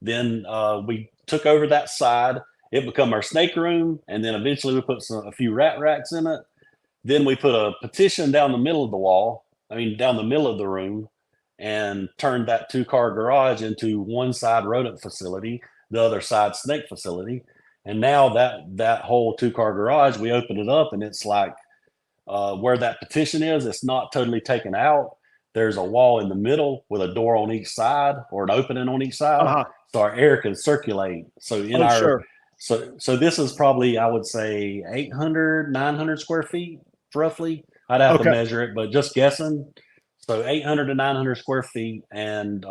then we took over that side. It became our snake room, and then eventually we put a few rat racks in it. Then we put a partition down the middle of the wall, down the middle of the room, and turned that 2-car garage into one side rodent facility, the other side snake facility. And now that whole 2-car garage, we open it up, and it's like where that partition is, it's not totally taken out. There's a wall in the middle with a door on each side, or an opening on each side, so our air can circulate. So so this is probably, I would say, 800, 900 square feet roughly. I'd have to measure it, but just guessing. So 800 to 900 square feet, and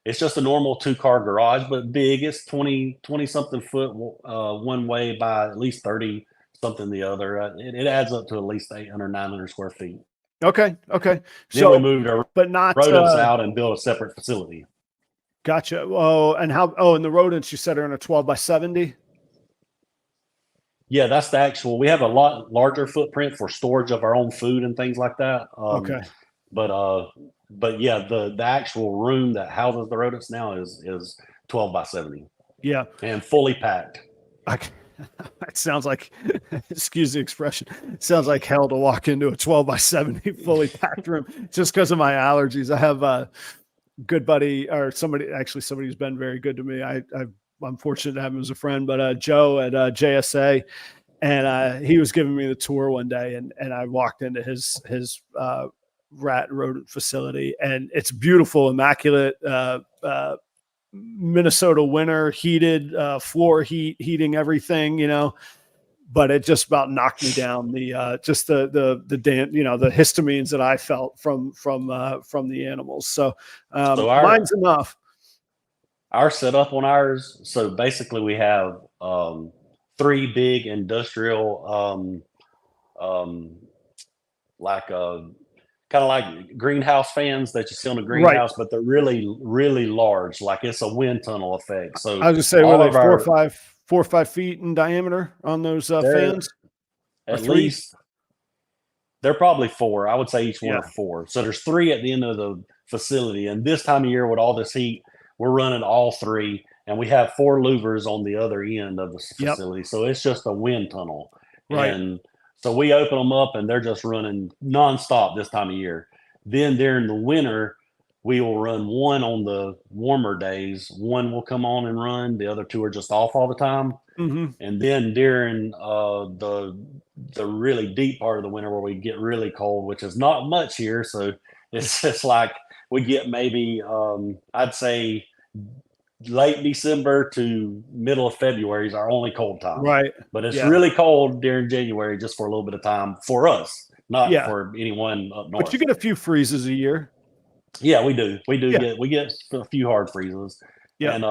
it's just a normal 2-car garage, but big. It's 20 something foot one way by at least 30 something the other. It adds up to at least 800, 900 square feet. Okay. Then So we moved our but not rodents out and built a separate facility. Gotcha. Oh, and and the rodents you said are in a 12 by 70? Yeah, that's the actual. We have a lot larger footprint for storage of our own food and things like that. But yeah, the actual room that houses the rodents now is 12 by 70. Yeah, and fully packed. It sounds like, excuse the expression, it sounds like hell to walk into a 12 by 70 fully packed room just because of my allergies. I have a good buddy, or somebody who's been very good to me. I'm fortunate to have him as a friend, but Joe at JSA, and he was giving me the tour one day, and I walked into his rat rodent facility, and it's beautiful, immaculate, Minnesota winter, heated, floor heating everything, but it just about knocked me down. The just the histamines that I felt from the animals. So mine's enough. Our setup on ours, so basically we have 3 big industrial kind of like greenhouse fans that you see on a greenhouse, but they're really, really large. Like it's a wind tunnel effect. So I was just say, were they 4 or 5 feet in diameter on those fans? At least they're probably 4. I would say each one are 4. So there's 3 at the end of the facility. And this time of year with all this heat, we're running all 3, and we have 4 louvers on the other end of the facility. So it's just a wind tunnel. Right. And so we open them up, and they're just running nonstop this time of year. Then during the winter, we will run 1 on the warmer days. 1 will come on and run. The other 2 are just off all the time. Mm-hmm. And then during the really deep part of the winter where we get really cold, which is not much here. So it's just like we get maybe, I'd say, late December to middle of February is our only cold time. Right. But it's really cold during January just for a little bit of time for us, not for anyone up north. But you get a few freezes a year. Yeah, we do. We get a few hard freezes. Yeah. And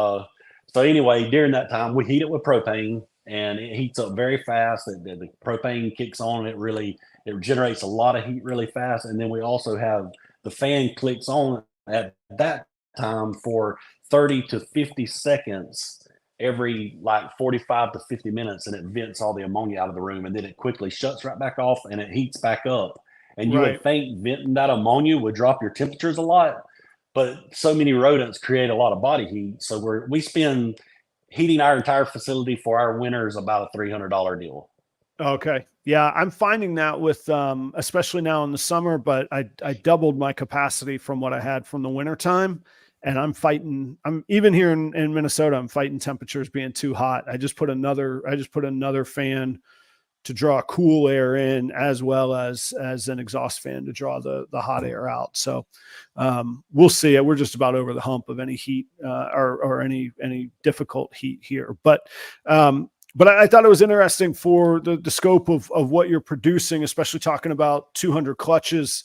so anyway, during that time, we heat it with propane, and it heats up very fast. The propane kicks on, and it generates a lot of heat really fast. And then we also have the fan clicks on at that time for 30 to 50 seconds every 45 to 50 minutes, and it vents all the ammonia out of the room, and then it quickly shuts right back off, and it heats back up. And you would think venting that ammonia would drop your temperatures a lot, but so many rodents create a lot of body heat. So we spend heating our entire facility for our winters about a $300 deal. Okay. Yeah, I'm finding that with especially now in the summer, but I doubled my capacity from what I had from the winter time. And I'm even here in Minnesota, I'm fighting temperatures being too hot. I just put another fan to draw cool air in, as well as an exhaust fan to draw the hot air out. So we'll see. We're just about over the hump of any heat or any difficult heat here. But I thought it was interesting for the scope of what you're producing, especially talking about 200 clutches.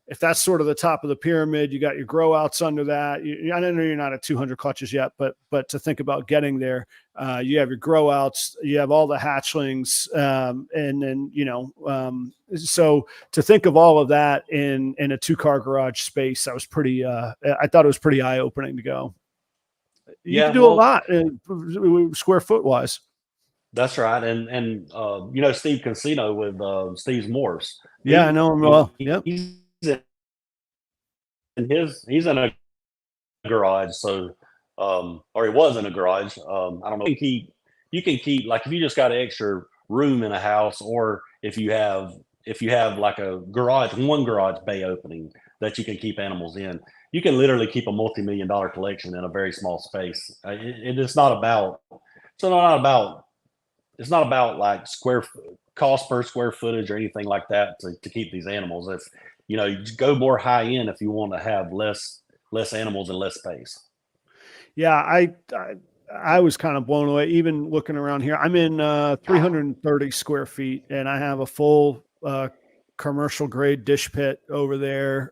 if that's sort of the top of the pyramid, you got your grow outs under that. I know you're not at 200 clutches yet, but to think about getting there, you have your grow outs, you have all the hatchlings, and then, so to think of all of that in a 2-car garage space, I thought it was pretty eye opening to go. You can do a lot square foot wise. That's right. And Steve Casino with Steve's Morphs. Yeah, I know him well. Yep. He's in a garage, so or he was in a garage. I don't know. You can keep like if you just got an extra room in a house, or if you have like a garage, one garage bay opening that you can keep animals in, you can literally keep a multi-million-dollar collection in a very small space. It's not about like cost per square footage or anything like that to keep these animals. If you go more high end if you want to have less animals and less space. Yeah, I was kind of blown away even looking around here. I'm in 330 square feet, and I have a full commercial grade dish pit over there,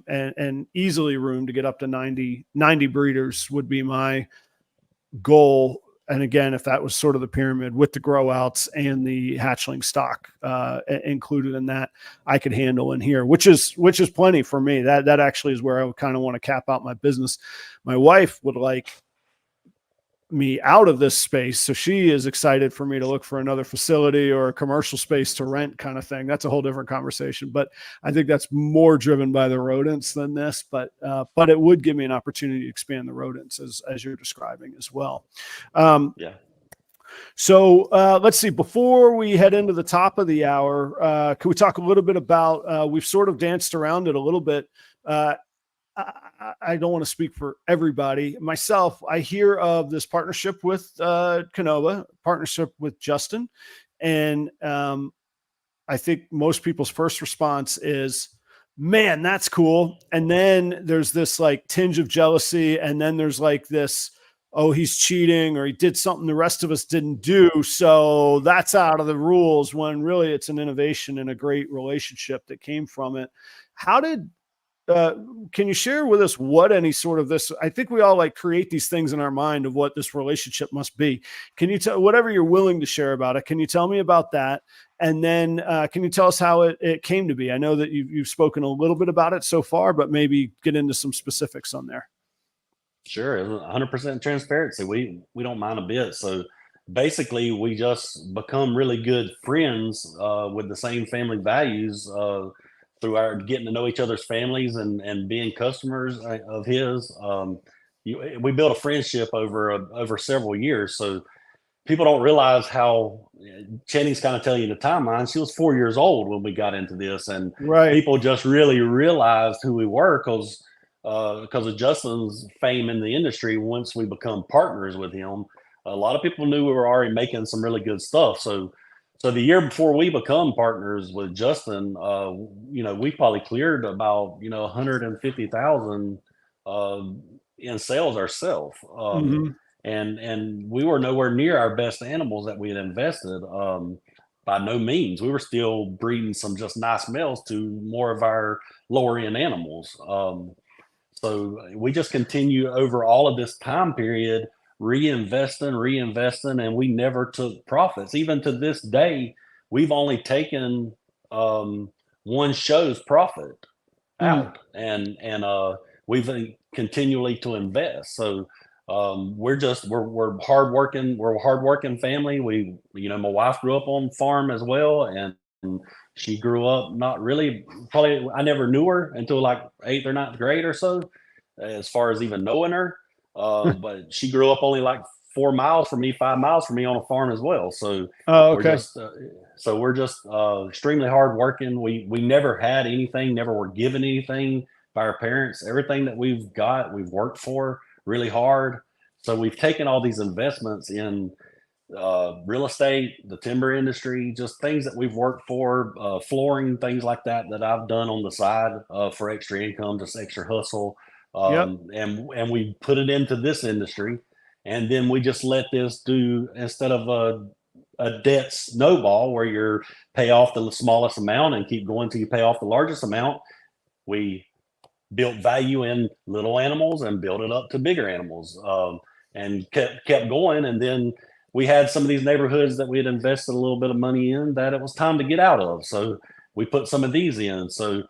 and easily room to get up to 90 breeders would be my goal. And again, if that was sort of the pyramid with the grow outs and the hatchling stock included in that, I could handle in here, which is plenty for me. That actually is where I would kind of want to cap out my business. My wife would like me out of this space, so she is excited for me to look for another facility or a commercial space to rent kind of thing. That's a whole different conversation, but I think that's more driven by the rodents than this, but it would give me an opportunity to expand the rodents as you're describing as well. Yeah. So let's see, before we head into the top of the hour, can we talk a little bit about, we've sort of danced around it a little bit. I don't want to speak for everybody. Myself, I hear of this partnership with Kenova, partnership with Justin. And I think most people's first response is, man, that's cool. And then there's this like tinge of jealousy. And then there's like this, oh, he's cheating or he did something the rest of us didn't do. So that's out of the rules, when really it's an innovation and a great relationship that came from it. How did, can you share with us what any sort of this, I think we all like create these things in our mind of what this relationship must be. Can you tell, whatever you're willing to share about it, can you tell me about that? And then can you tell us how it came to be? I know that you've spoken a little bit about it so far, but maybe get into some specifics on there. Sure. 100% transparency. We don't mind a bit. So basically we just become really good friends with the same family values through our getting to know each other's families and being customers of his. We built a friendship over several years. So people don't realize how Chenny's kind of telling you the timeline. She was 4 years old when we got into this, and people just really realized who we were because of Justin's fame in the industry. Once we become partners with him, a lot of people knew we were already making some really good stuff. So the year before we become partners with Justin, we probably cleared about 150,000 in sales ourselves, and we were nowhere near our best animals that we had invested. By no means, we were still breeding some just nice males to more of our lower end animals. So we just continue over all of this time period reinvesting, and we never took profits. Even to this day, we've only taken one show's profit out, and we've continually to invest. So we're hardworking family. My wife grew up on farm as well, and she grew up not really, probably I never knew her until like 8th or 9th grade or so, as far as even knowing her. But she grew up only like 4 miles from me, 5 miles from me on a farm as well. So we're just extremely hardworking. We never had anything, never were given anything by our parents. Everything that we've got, we've worked for really hard. So we've taken all these investments in real estate, the timber industry, just things that we've worked for, flooring, things like that I've done on the side for extra income, just extra hustle. And we put it into this industry, and then we just let this do, instead of a debt snowball where you pay off the smallest amount and keep going till you pay off the largest amount. we built value in little animals and built it up to bigger animals, and kept going. And then we had some of these neighborhoods that we had invested a little bit of money in that it was time to get out of. So we put some of these in. So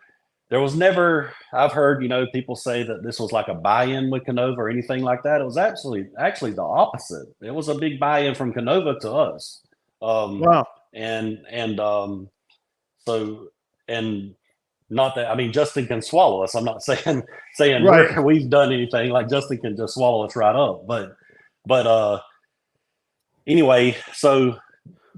there was never, I've heard, people say that this was like a buy-in with Kenova or anything like that. It was actually the opposite. It was a big buy-in from Kenova to us. Wow. So, and not that, I mean, Justin can swallow us. I'm not saying Right. we've done anything. Like, Justin can just swallow us right up. But anyway, so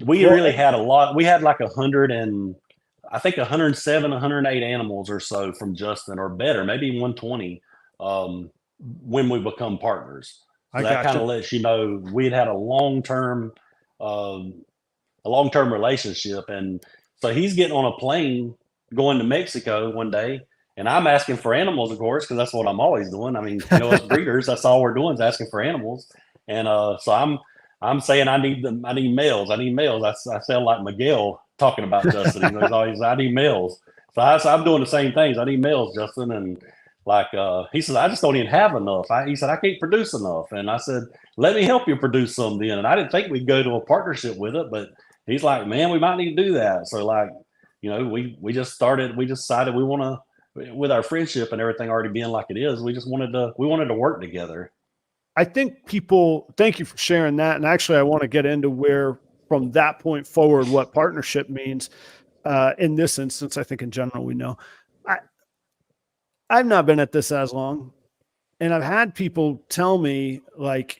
we really had a lot. We had like 107, 108 animals or so from Justin, or better, maybe 120, when we become partners. So that kind of lets you know we'd had a long-term relationship. And so he's getting on a plane going to Mexico one day, and I'm asking for animals, of course, because that's what I'm always doing. I mean, as breeders, that's all we're doing is asking for animals. And so I'm saying I need males. I need males. I sound like Miguel talking about Justin. He's always, I need males. So I'm doing the same things. I need males, Justin. And like, he said, I just don't even have enough. He said, I can't produce enough. And I said, let me help you produce some then. And I didn't think we'd go to a partnership with it, but he's like, man, we might need to do that. So like, we just decided we want to, with our friendship and everything already being like it is, we wanted to work together. I think thank you for sharing that. And actually, I want to get into where, from that point forward, what partnership means in this instance. I think in general, we know. I've not been at this as long, and I've had people tell me like,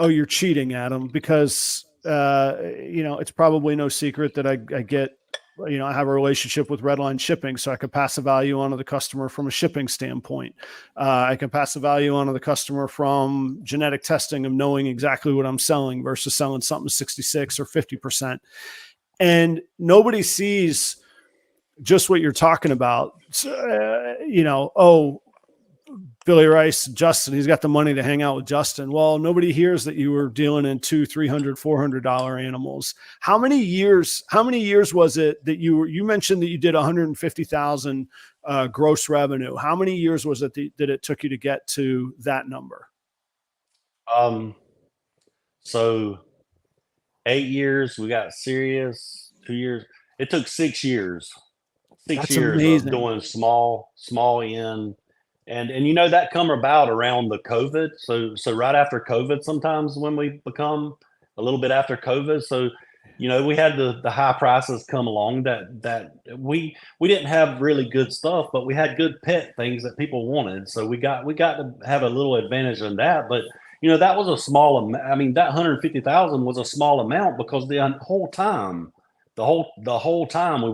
oh, you're cheating, Adam, because, it's probably no secret that I get, I have a relationship with Redline Shipping, so I can pass the value on to the customer from a shipping standpoint. I can pass the value on to the customer from genetic testing of knowing exactly what I'm selling versus selling something 66 or 50%. And nobody sees just what you're talking about. Oh, Billy Rice, Justin, he's got the money to hang out with Justin. Well, nobody hears that you were dealing in $200, $300, $400 animals. How many years was it that you mentioned that you did 150,000 gross revenue? How many years was it that it took you to get to that number? So 8 years, we got serious. 2 years. It took 6 years. That's years amazing. Of doing small in. And that come about around the COVID. So right after COVID, sometimes when we become a little bit after COVID. So, we had the high prices come along that we didn't have really good stuff, but we had good pet things that people wanted. So we got to have a little advantage in that. But, that was a small amount. I mean, that 150,000 was a small amount because the whole time we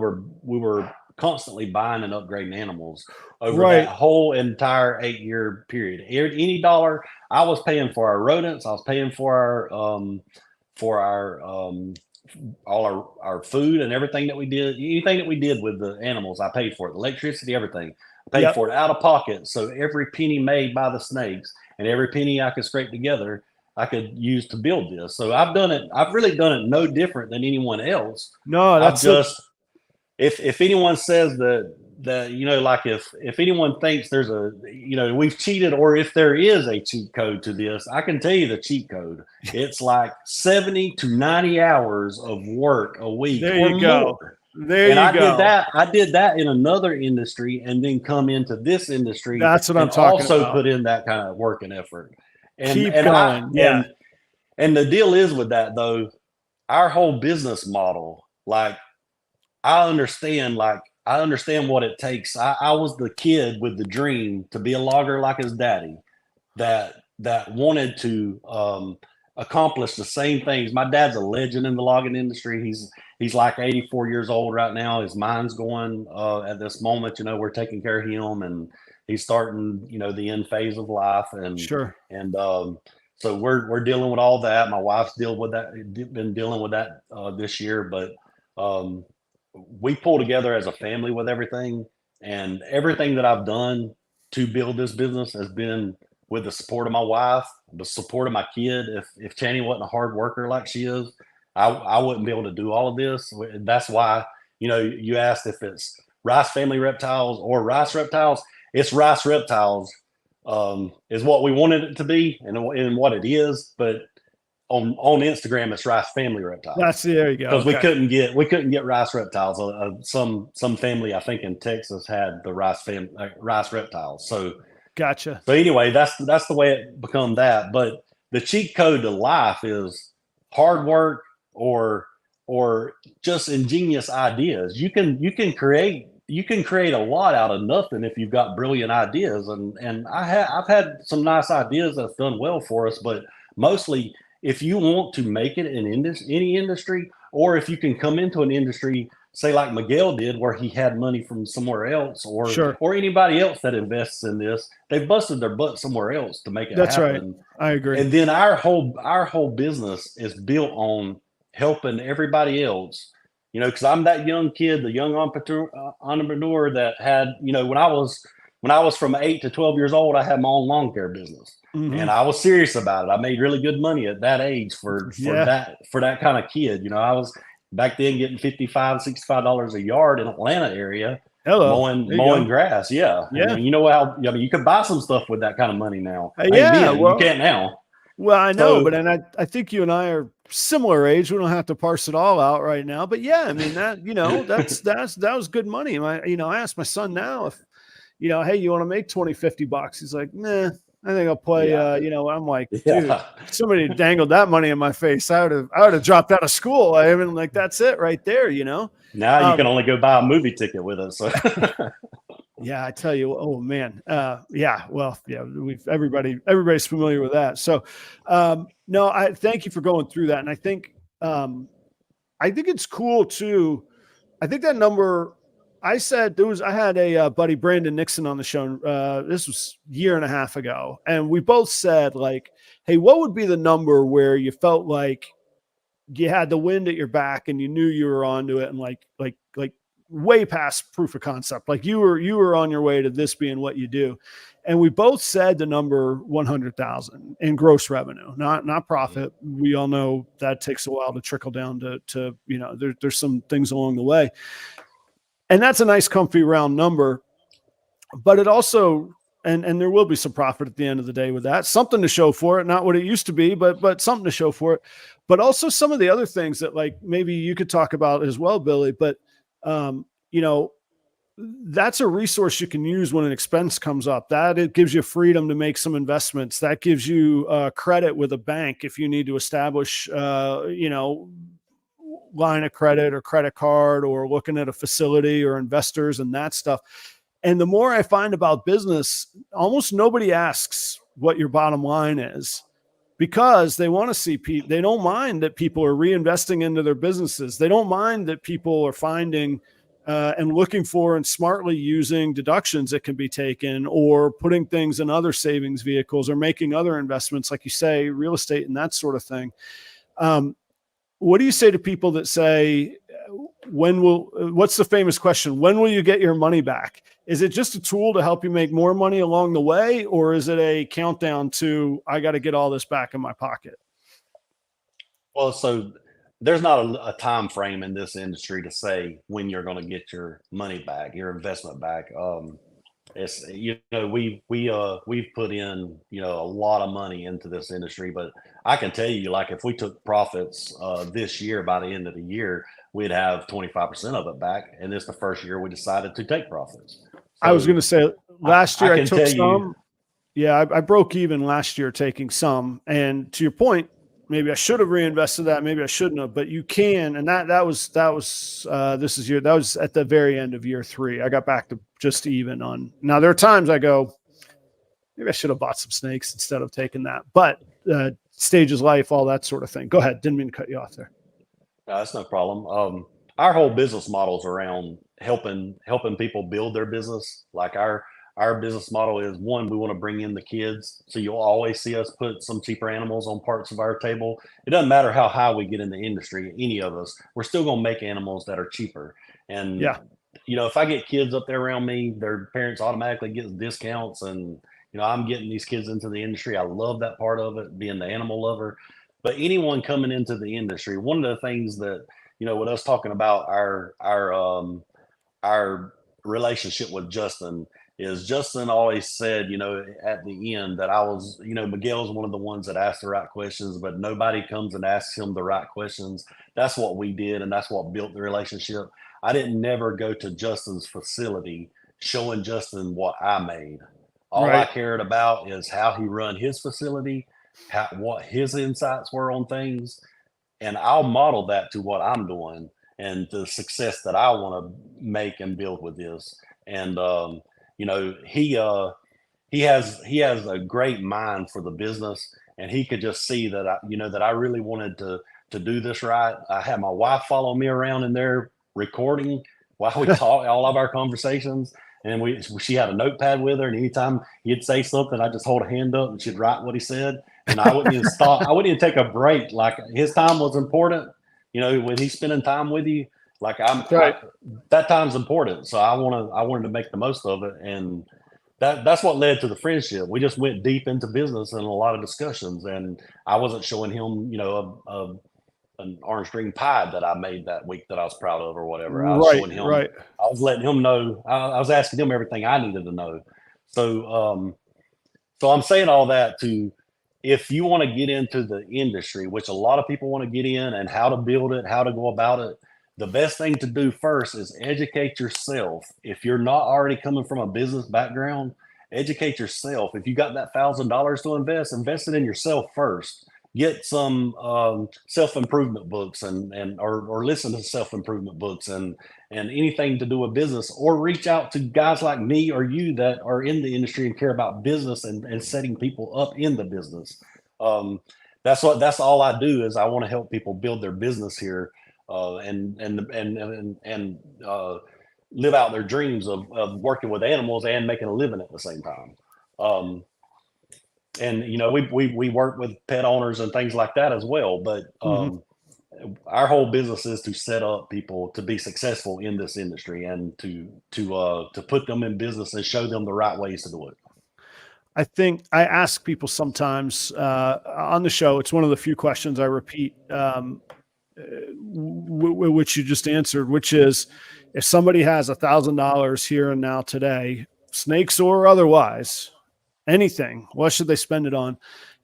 were constantly buying and upgrading animals over that whole entire 8-year period. Any dollar I was paying for our rodents, I was paying for all our food and everything that we did. Anything that we did with the animals, I paid for it. Electricity, everything. I paid for it out of pocket. So every penny made by the snakes and every penny I could scrape together, I could use to build this. So I've really done it no different than anyone else. No, that's if anyone says that like if anyone thinks there's we've cheated, or if there is a cheat code to this, I can tell you the cheat code. It's like 70 to 90 hours of work a week. There you go. I did that in another industry and then come into this industry. That's what I'm talking about. Also put in that kind of work and effort. And keep going. And the deal is with that though, our whole business model, like I understand what it takes. I was the kid with the dream to be a logger like his daddy that wanted to accomplish the same things. My dad's a legend in the logging industry. He's like 84 years old right now. His mind's going at this moment. We're taking care of him, and he's starting the end phase of life. And sure. And so we're dealing with all that. My wife's been dealing with that this year, but we pull together as a family with everything, and everything that I've done to build this business has been with the support of my wife, the support of my kid. If Channy wasn't a hard worker like she is, I wouldn't be able to do all of this. That's why, you asked if it's Rice Family Reptiles or Rice Reptiles. It's Rice Reptiles is what we wanted it to be and what it is. But on Instagram, it's Rice Family Reptiles. There you go. Because we couldn't get Rice Reptiles. Some family I think in Texas had the Rice Reptiles. So gotcha. So anyway, that's the way it become that. But the cheat code to life is hard work or just ingenious ideas. You can create a lot out of nothing if you've got brilliant ideas. And I've had some nice ideas that's done well for us, but mostly if you want to make it in any industry, or if you can come into an industry, say like Miguel did, where he had money from somewhere else, or anybody else that invests in this, they've busted their butt somewhere else to make it happen. That's right. I agree. And then our whole business is built on helping everybody else. You know, because I'm that young kid, the young entrepreneur that had, you know, when I was from 8 to 12 years old, I had my own lawn care business. Mm-hmm. And I was serious about it. I made really good money at that age for that kind of kid. You know, I was back then getting $55, $65 a yard in Atlanta area, mowing grass. Yeah. Yeah. And you know how, I mean, you can buy some stuff with that kind of money now. You can't now. Well, I know, but I think you and I are similar age. We don't have to parse it all out right now, but yeah, I mean that, you know, that was good money. I asked my son now if, you know, hey, you want to make $20-$50? He's like, nah, I think I'll play. You know, I'm like, dude, somebody dangled that money in my face, I would have dropped out of school. I mean, like, that's it right there. You know, now you can only go buy a movie ticket with it. So. Yeah, I tell you, oh man. Everybody's familiar with that. So, no, I thank you for going through that. And I think it's cool too. I think that number, I had a buddy, Brandon Nixon, on the show. This was a year and a half ago. And we both said, like, hey, what would be the number where you felt like you had the wind at your back and you knew you were onto it, and like way past proof of concept, like you were on your way to this being what you do. And we both said the number 100,000 in gross revenue, not profit. We all know that takes a while to trickle down to you know, there's some things along the way, and that's a nice comfy round number. But it also, and there will be some profit at the end of the day with that, something to show for it, not what it used to be, but something to show for it. But also some of the other things that, like, maybe you could talk about as well, Billy, but you know, that's a resource you can use when an expense comes up. That it gives you freedom to make some investments. That gives you credit with a bank if you need to establish, you know, line of credit or credit card, or looking at a facility or investors and that stuff. And the more I find about business, almost nobody asks what your bottom line is, because they want to see people. They don't mind that people are reinvesting into their businesses. They don't mind that people are finding and looking for and smartly using deductions that can be taken, or putting things in other savings vehicles, or making other investments, like you say, real estate and that sort of thing. What do you say to people that say, what's the famous question? When will you get your money back? Is it just a tool to help you make more money along the way? Or is it a countdown to, I got to get all this back in my pocket? Well, so there's not a time frame in this industry to say when you're going to get your money back, your investment back. It's, you know, we've put in, you know, a lot of money into this industry, but I can tell you, like, if we took profits this year, by the end of the year, we'd have 25% of it back. And this is the first year we decided to take profits. So I was going to say last year I took some. Yeah, I broke even last year taking some. And to your point, maybe I should have reinvested that. Maybe I shouldn't have, but you can. And that was that was at the very end of year 3. I got back to just even on. Now there are times I go, maybe I should have bought some snakes instead of taking that, but stages life, all that sort of thing. Go ahead. Didn't mean to cut you off there. No, that's no problem. Our whole business model is around helping people build their business. Like our business model is, one, we want to bring in the kids. So you'll always see us put some cheaper animals on parts of our table. It doesn't matter how high we get in the industry, any of us, we're still going to make animals that are cheaper. And, you know, if I get kids up there around me, their parents automatically get discounts. And, you know, I'm getting these kids into the industry. I love that part of it, being the animal lover. But anyone coming into the industry, one of the things that, you know, with us talking about our relationship with Justin is Justin always said, at the end that I was, Miguel's one of the ones that asked the right questions, but nobody comes and asks him the right questions. That's what we did, and that's what built the relationship. I didn't never go to Justin's facility showing Justin what I made. All I cared about is how he run his facility, what his insights were on things, and I'll model that to what I'm doing and the success that I want to make and build with this. And he has a great mind for the business, and he could just see that I really wanted to do this right. I had my wife follow me around in there recording while we talk all of our conversations. And she had a notepad with her, and anytime he'd say something, I'd just hold a hand up and she'd write what he said. And I wouldn't even stop. I wouldn't even take a break. Like, his time was important. When he's spending time with you, like that time's important. So I wanted to make the most of it. And that's what led to the friendship. We just went deep into business and a lot of discussions. And I wasn't showing him, an orange green pie that I made that week that I was proud of or whatever. I was showing him, I was letting him know, I was asking him everything I needed to know. So I'm saying all that if you want to get into the industry, which a lot of people want to get in, and how to build it, how to go about it, the best thing to do first is educate yourself. If you're not already coming from a business background, educate yourself. If you got that $1,000 to invest it in yourself first. Get some self-improvement books or listen to self-improvement books and anything to do with business, or reach out to guys like me or you that are in the industry and care about business and setting people up in the business. That's all I do, is I want to help people build their business here and live out their dreams of working with animals and making a living at the same time. And we work with pet owners and things like that as well. But our whole business is to set up people to be successful in this industry and to put them in business and show them the right ways to do it. I think I ask people sometimes on the show. It's one of the few questions I repeat, which you just answered, which is, if somebody has $1,000 here and now today, snakes or otherwise, anything, what should they spend it on?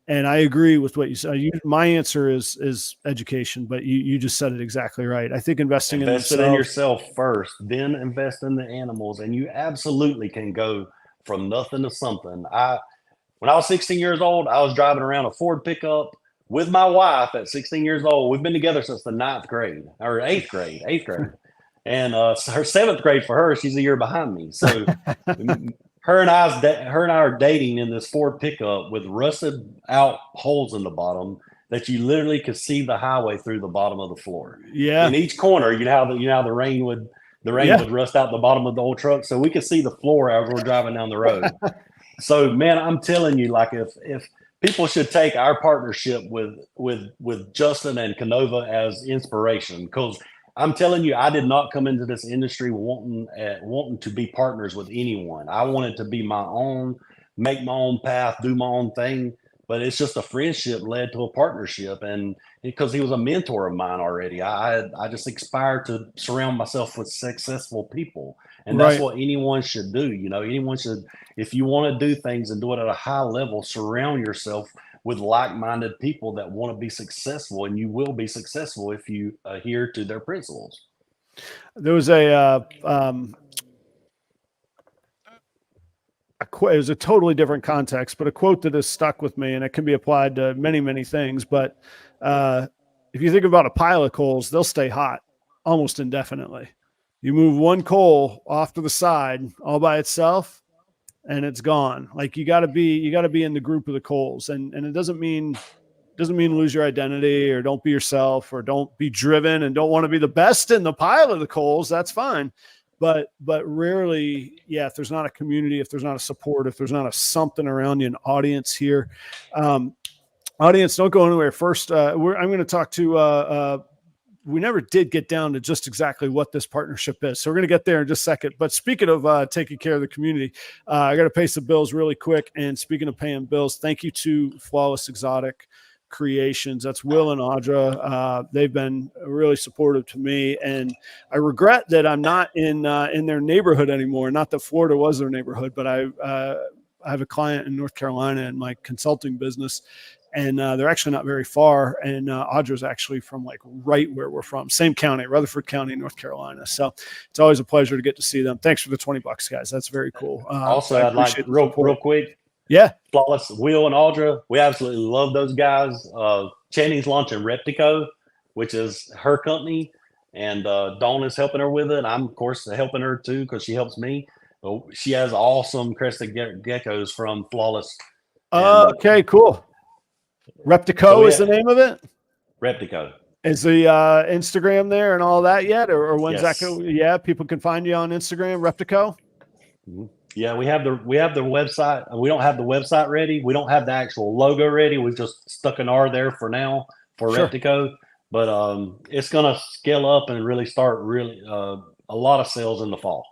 And I agree with what you said. My answer is education, but you just said it exactly right. I think invest in yourself first, then invest in the animals, and you absolutely can go from nothing to something. When I was 16 years old, I was driving around a Ford pickup with my wife at 16 years old. We've been together since the 8th grade. And her 7th grade for her, she's a year behind me. So her and I are dating in this Ford pickup with rusted out holes in the bottom that you literally could see the highway through the bottom of the floor. Yeah. In each corner, how the rain would rust out the bottom of the old truck, so we could see the floor as we're driving down the road. So, man, I'm telling you, like, if people should take our partnership with Justin and Kenova as inspiration, because I'm telling you, I did not come into this industry wanting to be partners with anyone. I wanted to be my own, make my own path, do my own thing. But it's just a friendship led to a partnership, and because he was a mentor of mine already, I just aspire to surround myself with successful people, and that's what anyone should do. Anyone should, if you want to do things and do it at a high level, surround yourself with like-minded people that want to be successful, and you will be successful if you adhere to their principles. There was it was a totally different context, but a quote that has stuck with me, and it can be applied to many, many things. But if you think about a pile of coals, they'll stay hot almost indefinitely. You move one coal off to the side all by itself, and it's gone. Like, you got to be in the group of the coals, and it doesn't mean lose your identity or don't be yourself or don't be driven and don't want to be the best in the pile of the coals. That's fine. But rarely, if there's not a community, if there's not a support, if there's not a something around you, an audience here, audience, don't go anywhere. First, I'm going to talk to, we never did get down to just exactly what this partnership is. So we're going to get there in just a second. But speaking of taking care of the community, I got to pay some bills really quick. And speaking of paying bills, thank you to Flawless Exotic Creations. That's Will and Audra. They've been really supportive to me, and I regret that I'm not in their neighborhood anymore. Not that Florida was their neighborhood, but I have a client in North Carolina in my consulting business, and they're actually not very far. And Audra's actually from like right where we're from, same county, Rutherford County, North Carolina. So it's always a pleasure to get to see them. Thanks for the $20, guys. That's very cool. Also, I'd like real quick. Yeah. Flawless, Will and Audra, we absolutely love those guys. Channy's launching Reptico, which is her company, and Dawn is helping her with it. I'm, of course, helping her too because she helps me. She has awesome crested geckos from Flawless. Okay, cool. Reptico is the name of it? Reptico. Is the Instagram there and all that yet? Or when's Yes. that go? Yeah, people can find you on Instagram, Reptico? Mm-hmm. Yeah, we have the website. We don't have the website ready. We don't have the actual logo ready. We've just stuck an R there for now for Reptico. But it's going to scale up and really start a lot of sales in the fall.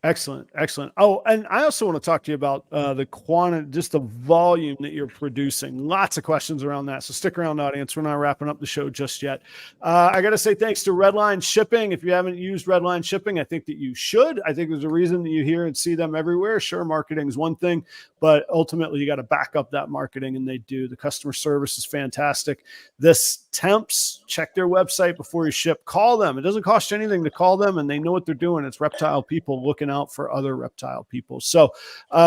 Excellent. Excellent. Oh, and I also want to talk to you about the quantity, just the volume that you're producing. Lots of questions around that. So stick around, audience. We're not wrapping up the show just yet. I got to say thanks to Redline Shipping. If you haven't used Redline Shipping, I think that you should. I think there's a reason that you hear and see them everywhere. Sure, marketing is one thing, but ultimately you got to back up that marketing, and they do. The customer service is fantastic. This temps, check their website before you ship. Call them. It doesn't cost you anything to call them, and they know what they're doing. It's reptile people looking out for other reptile people. So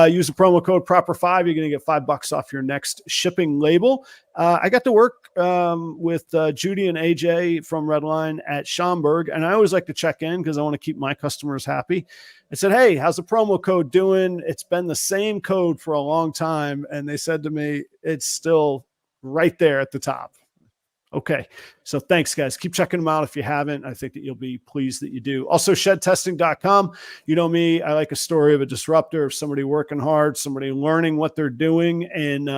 use the promo code PROPER5. You're going to get $5 off your next shipping label. I got to work with Judy and AJ from Redline at Schaumburg, and I always like to check in because I want to keep my customers happy. I said, hey, how's the promo code doing? It's been the same code for a long time. And they said to me, it's still right there at the top. Okay. So thanks, guys. Keep checking them out if you haven't. I think that you'll be pleased that you do. Also, shedtesting.com. You know me, I like a story of a disruptor, of somebody working hard, somebody learning what they're doing and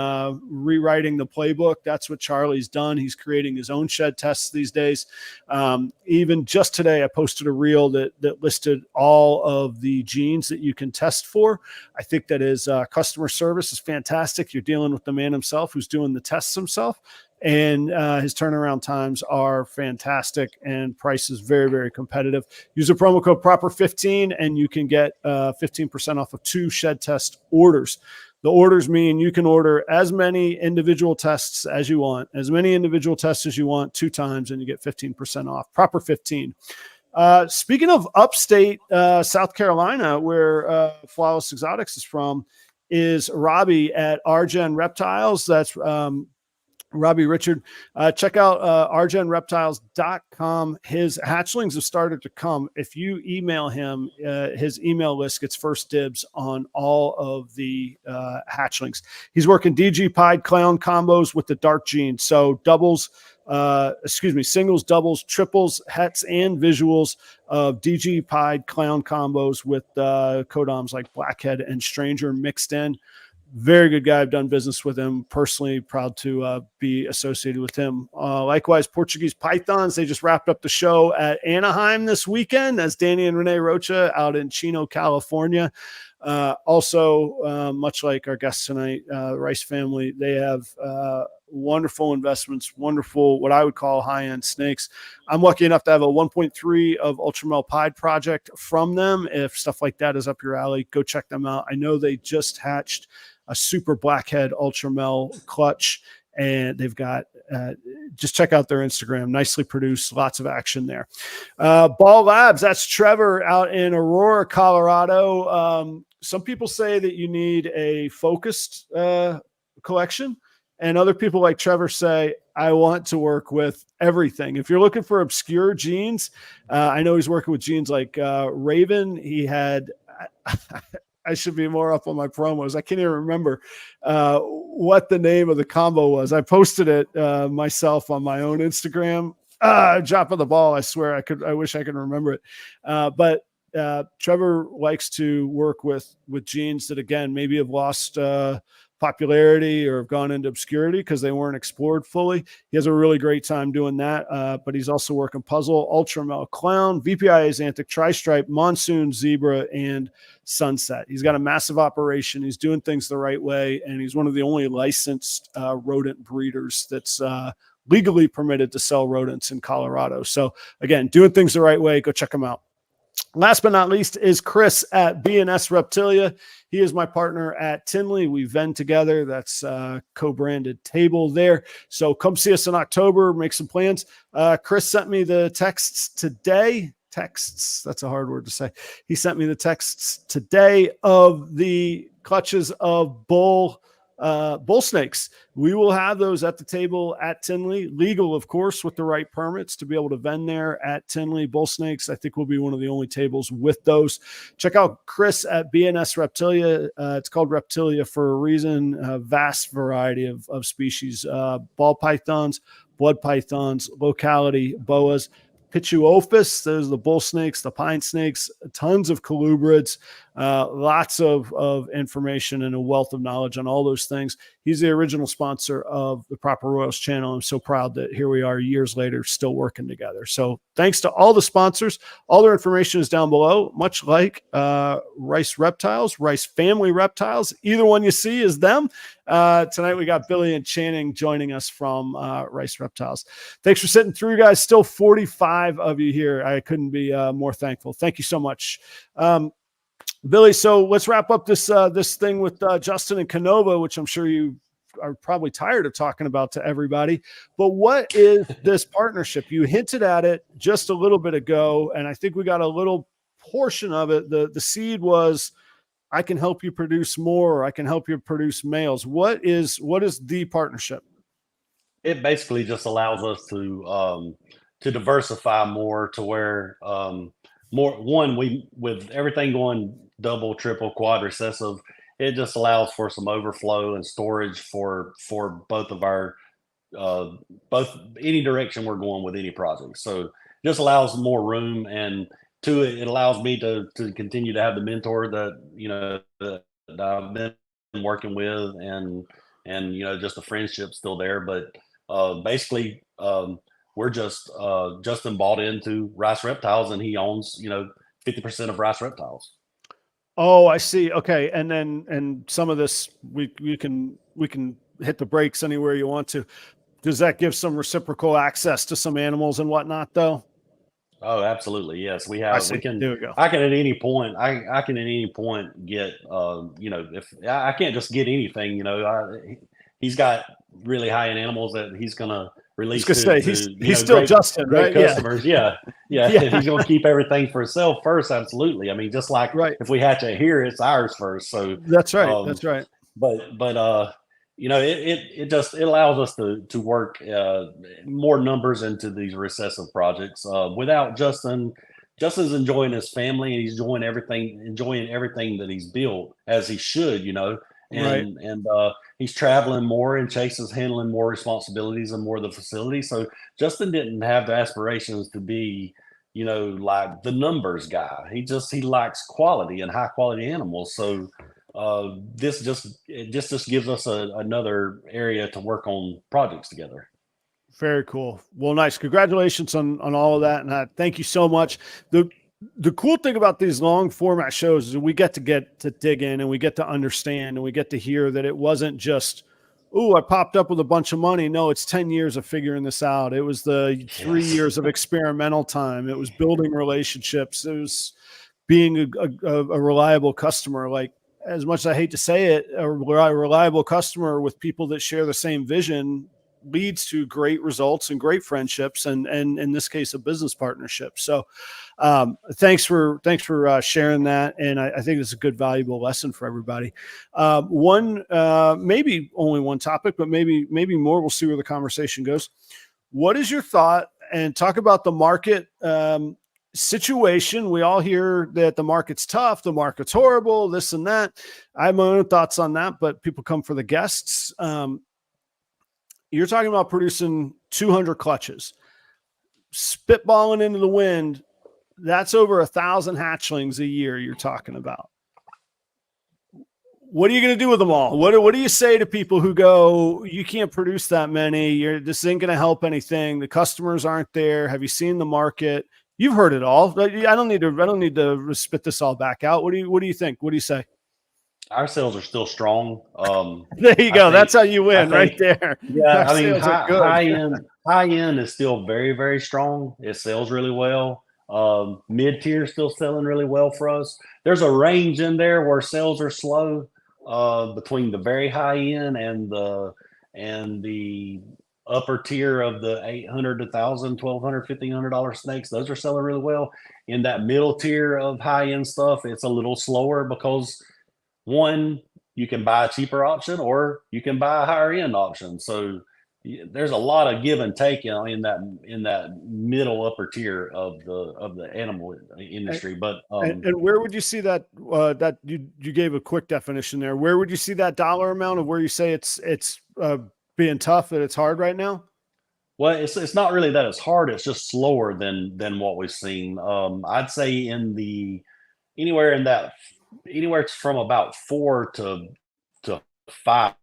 rewriting the playbook. That's what Charlie's done. He's creating his own shed tests these days. Even just today, I posted a reel that listed all of the genes that you can test for. I think that his customer service is fantastic. You're dealing with the man himself who's doing the tests himself. And his turnaround times are fantastic, and price is very, very competitive. Use the promo code PROPER15 and you can get 15% off of 2 shed test orders. The orders mean you can order as many individual tests as you want, 2 times, and you get 15% off. PROPER15. Speaking of upstate South Carolina, where Flawless Exotics is from, is Robbie at Argen Reptiles. That's Robbie Richard. Check out argenreptiles.com. His hatchlings have started to come. If you email him, his email list gets first dibs on all of the hatchlings. He's working DG Pied clown combos with the dark gene. So singles, doubles, triples, hets, and visuals of DG Pied clown combos with codoms like Blackhead and Stranger mixed in. Very good guy. I've done business with him personally. Proud to be associated with him. Likewise, Portuguese Pythons. They just wrapped up the show at Anaheim this weekend. That's Danny and Renee Rocha out in Chino, California. Also, much like our guests tonight, Rice family, they have wonderful investments, wonderful, what I would call high-end snakes. I'm lucky enough to have a 1.3 of Ultramel Pied project from them. If stuff like that is up your alley, go check them out. I know they just hatched a super blackhead Ultramel clutch, and they've got just check out their Instagram. Nicely produced, lots of action there. Ball Labs, that's Trevor out in Aurora, Colorado. Some people say that you need a focused collection, and other people like Trevor say, I want to work with everything. If you're looking for obscure genes, I know he's working with genes like Raven. He had I should be more up on my promos. I can't even remember what the name of the combo was. I posted it myself on my own Instagram. Drop of the ball. I swear I wish I could remember it. But Trevor likes to work with genes that, again, maybe have lost popularity or have gone into obscurity because they weren't explored fully. He has a really great time doing that. But he's also working puzzle, ultra male clown, VPI Azanthic, tri-stripe, monsoon, zebra, and sunset. He's got a massive operation. He's doing things the right way. And he's one of the only licensed rodent breeders that's legally permitted to sell rodents in Colorado. So again, doing things the right way. Go check him out. Last but not least is Chris at B and S Reptilia. He is my partner at Tinley. We vend together. That's a co-branded table there. So come see us in October, make some plans. Chris sent me the texts today. Texts, that's a hard word to say. He sent me the texts today of the clutches of bull snakes. We will have those at the table at Tinley, legal, of course, with the right permits to be able to vend there at Tinley. Bull snakes, I think, will be one of the only tables with those. Check out Chris at B and S Reptilia. It's called Reptilia for a reason. A vast variety of species, ball pythons, blood pythons, locality boas, Pituophis, those are the bull snakes, the pine snakes, tons of colubrids, lots of information and a wealth of knowledge on all those things. He's the original sponsor of the Proper Royals channel. I'm so proud that here we are years later, still working together. So thanks to all the sponsors. All their information is down below, much like Rice Reptiles, Rice Family Reptiles. Either one you see is them. Tonight we got Billy and Channing joining us from Rice Reptiles. Thanks for sitting through, guys. Still 45 of you here. I couldn't be more thankful. Thank you so much. Billy, so let's wrap up this thing with Justin and Kenova, which I'm sure you are probably tired of talking about to everybody. But what is this partnership? You hinted at it just a little bit ago, and I think we got a little portion of it. The seed was, I can help you produce more, or I can help you produce males. What is the partnership? It basically just allows us to diversify more, to where with everything going double, triple, quad recessive, it just allows for some overflow and storage for both of our any direction we're going with any project. So it just allows more room, and it allows me to continue to have the mentor that I've been working with, and just the friendship still there. But basically, we're just Justin bought into Rice Reptiles, and he owns 50% of Rice Reptiles. Oh, I see. Okay. And some of this we can hit the brakes anywhere you want to. Does that give some reciprocal access to some animals and whatnot though? Oh, absolutely. Yes. We can, there we go. I can at any point get, if I can't just get anything, he's got really high end animals that he's going to release. He's still Justin, great right? Customers. Yeah. He's going to keep everything for himself first. Absolutely. I mean, just like if we hatch it here, it's ours first. So that's right. That's right. But it allows us to work more numbers into these recessive projects without Justin. Justin's enjoying his family, and he's enjoying everything that he's built, as he should, and he's traveling more, and Chase is handling more responsibilities and more of the facility. So Justin didn't have the aspirations to be, like the numbers guy. He likes quality and high quality animals. So this just gives us another area to work on projects together. Very cool. Well, nice. Congratulations on all of that. And thank you so much. The cool thing about these long format shows is we get to dig in, and we get to understand, and we get to hear that it wasn't just, oh, I popped up with a bunch of money. No, it's 10 years of figuring this out. It was the 3 years of experimental time. It was building relationships. It was being a reliable customer. Like, as much as I hate to say it, a reliable customer with people that share the same vision leads to great results and great friendships, and in this case, a business partnership. So thanks for sharing that. And I think it's a good, valuable lesson for everybody. Maybe only one topic, but maybe more. We'll see where the conversation goes. What is your thought? And talk about the market situation. We all hear that the market's tough, the market's horrible, this and that. I have my own thoughts on that, but people come for the guests. You're talking about producing 200 clutches, spitballing into the wind. That's over 1,000 hatchlings a year you're talking about. What are you going to do with them all? What do you say to people who go, you can't produce that many? This ain't going to help anything. The customers aren't there. Have you seen the market? You've heard it all. I don't need to spit this all back out. What do you think? What do you say? Our sales are still strong. There you go. That's how you win right there. Yeah, Our I mean, sales are good. high end is still very, very strong. It sells really well. Mid tier is still selling really well for us. There's a range in there where sales are slow, between the very high end and the upper tier of the 800 to 1,000, $1,200, $1,500 snakes. Those are selling really well. In that middle tier of high end stuff, it's a little slower because one, you can buy a cheaper option or you can buy a higher end option. So there's a lot of give and take in that middle upper tier of the animal industry. But and where would you see that? That you gave a quick definition there. Where would you see that dollar amount of where you say it's being tough, that it's hard right now? Well, it's not really that it's hard. It's just slower than what we've seen. I'd say anywhere from about 4 to 5,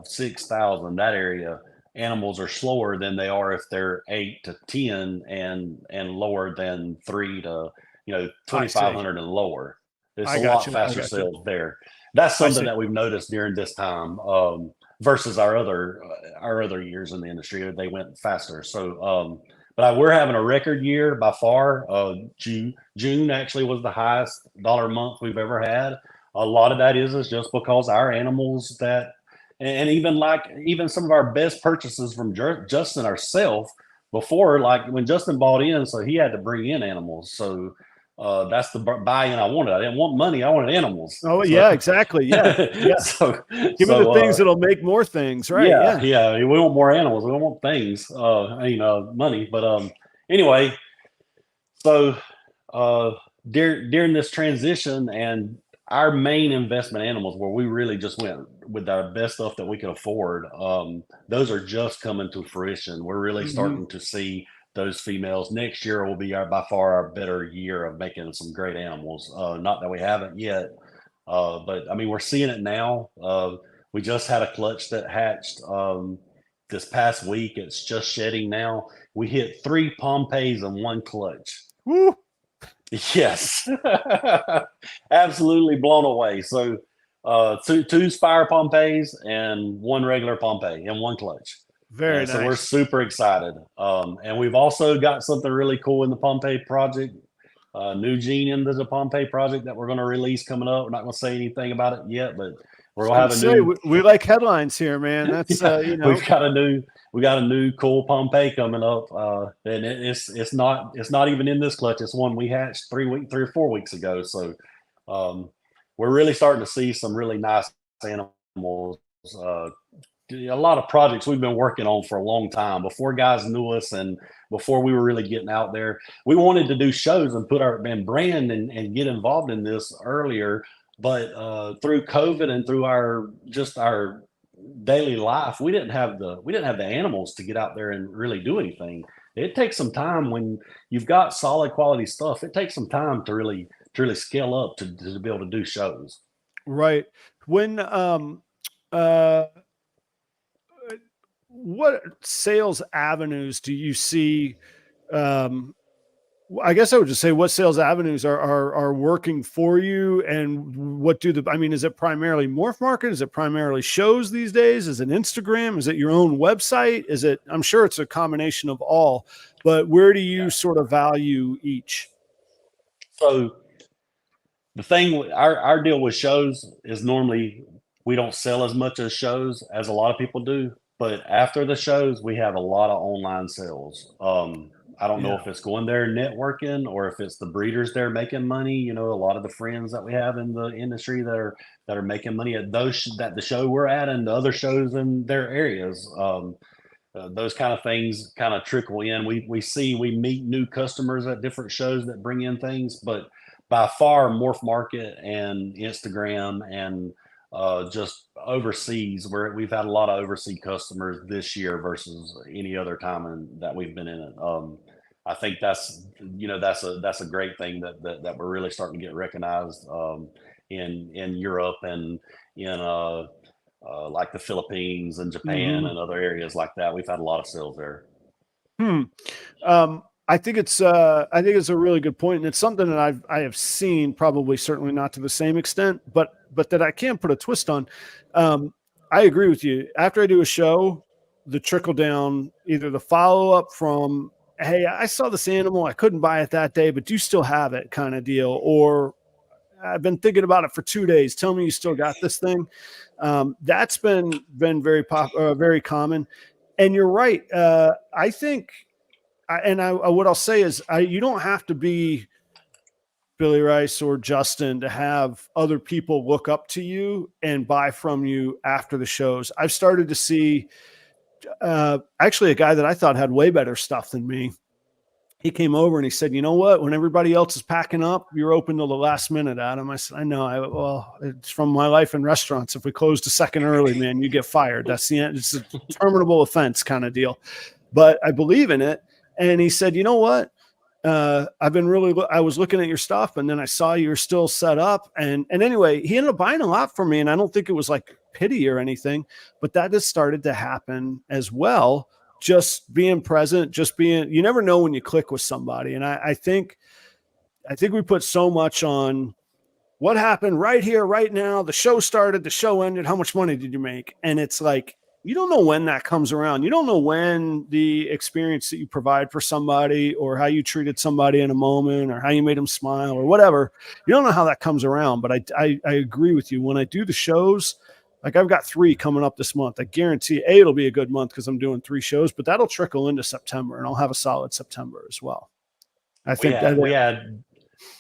6,000, that area, animals are slower than they are if they're 8 to 10 and lower than 3 to 2,500 and lower. It's a lot faster sales there. That's something that we've noticed during this time, versus our other years in the industry. They went faster. So but we're having a record year by far. June actually was the highest dollar month we've ever had. A lot of that is just because our animals and even some of our best purchases from Justin ourselves before, like when Justin bought in, so he had to bring in animals. So that's the buy-in I wanted. I didn't want money. I wanted animals. Oh, so, yeah, exactly. Yeah. Yeah. Give me the things that'll make more things, right? Yeah. We want more animals. We don't want things, money. But anyway, so during this transition and our main investment animals, where we really just went with our best stuff that we could afford, those are just coming to fruition. We're really starting to see those females. Next year will be by far our better year of making some great animals. Not that we haven't yet, but I mean, we're seeing it now. We just had a clutch that hatched this past week. It's just shedding now. We hit 3 Pompeys and 1 clutch. Woo! Yes. Absolutely blown away. So 2 Spire Pompeys and 1 regular Pompey and 1 clutch. Very nice. So we're super excited. And we've also got something really cool in the Pompey project. New gene into the Pompey project that we're going to release coming up. We're not going to say anything about it yet, but we're going to have we like headlines here, man. That's we got a new cool Pompey coming up. And it's not even in this clutch. It's one we hatched 3 or 4 weeks ago. So we're really starting to see some really nice animals. A lot of projects we've been working on for a long time before guys knew us and before we were really getting out there. We wanted to do shows and put our brand and get involved in this earlier, but through COVID and through our daily life, we didn't have the animals to get out there and really do anything. It takes some time when you've got solid quality stuff. It takes some time to really scale up to be able to do shows. Right. When what sales avenues do you see? I guess I would just say, what sales avenues are working for you, and what is it primarily Morph Market? Is it primarily shows these days? Is it Instagram? Is it your own website? I'm sure it's a combination of all, but where do you sort of value each? So the thing, our deal with shows is normally we don't sell as much as shows as a lot of people do. But after the shows, we have a lot of online sales. I don't know if it's going there networking or if it's the breeders there making money. A lot of the friends that we have in the industry that are making money at the show we're at and the other shows in their areas. Those kind of things kind of trickle in. We meet new customers at different shows that bring in things, but by far Morph Market and Instagram and just overseas, where we've had a lot of overseas customers this year versus any other time that we've been in it. I think that's a great thing that we're really starting to get recognized. in Europe and in like the Philippines and Japan and other areas like that. We've had a lot of sales there. I think it's a really good point, and it's something that I have seen, probably certainly not to the same extent, but that I can put a twist on. I agree with you. After I do a show, the trickle down, either the follow up from, hey, I saw this animal, I couldn't buy it that day, but do you still have it, kind of deal, or I've been thinking about it for 2 days. Tell me you still got this thing. That's been very very common. And you're right. I think, what I'll say is, you don't have to be Billy Rice or Justin to have other people look up to you and buy from you after the shows. I've started to see, actually, a guy that I thought had way better stuff than me. He came over and he said, "You know what? When everybody else is packing up, you're open till the last minute, Adam." I said, "I know. Well, it's from my life in restaurants. If we closed a second early, man, you get fired. That's the end. It's a terminable offense kind of deal." But I believe in it. And he said, "You know what? I was looking at your stuff, and then I saw you're still set up." And anyway, he ended up buying a lot from me. And I don't think it was like pity or anything, but that has started to happen as well. Just being present, you never know when you click with somebody. And I think we put so much on what happened right here, right now. The show started, the show ended. How much money did you make? And it's like, you don't know when that comes around. You don't know when the experience that you provide for somebody, or how you treated somebody in a moment, or how you made them smile, or whatever. You don't know how that comes around. But I agree with you. When I do the shows, like I've got 3 coming up this month. I guarantee it'll be a good month because I'm doing 3 shows, but that'll trickle into September, and I'll have a solid September as well. I think we had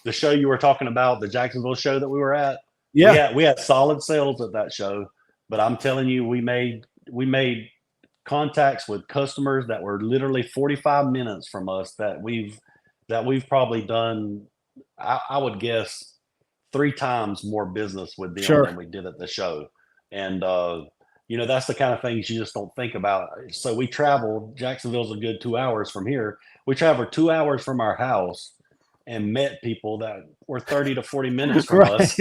the show you were talking about, the Jacksonville show that we were at. Yeah, we had solid sales at that show, but I'm telling you, we made contacts with customers that were literally 45 minutes from us that we've probably done, I would guess, 3 times more business with them than we did at the show. And, that's the kind of things you just don't think about. So we traveled, Jacksonville's a good 2 hours from here. We traveled 2 hours from our house and met people that were 30 to 40 minutes from us,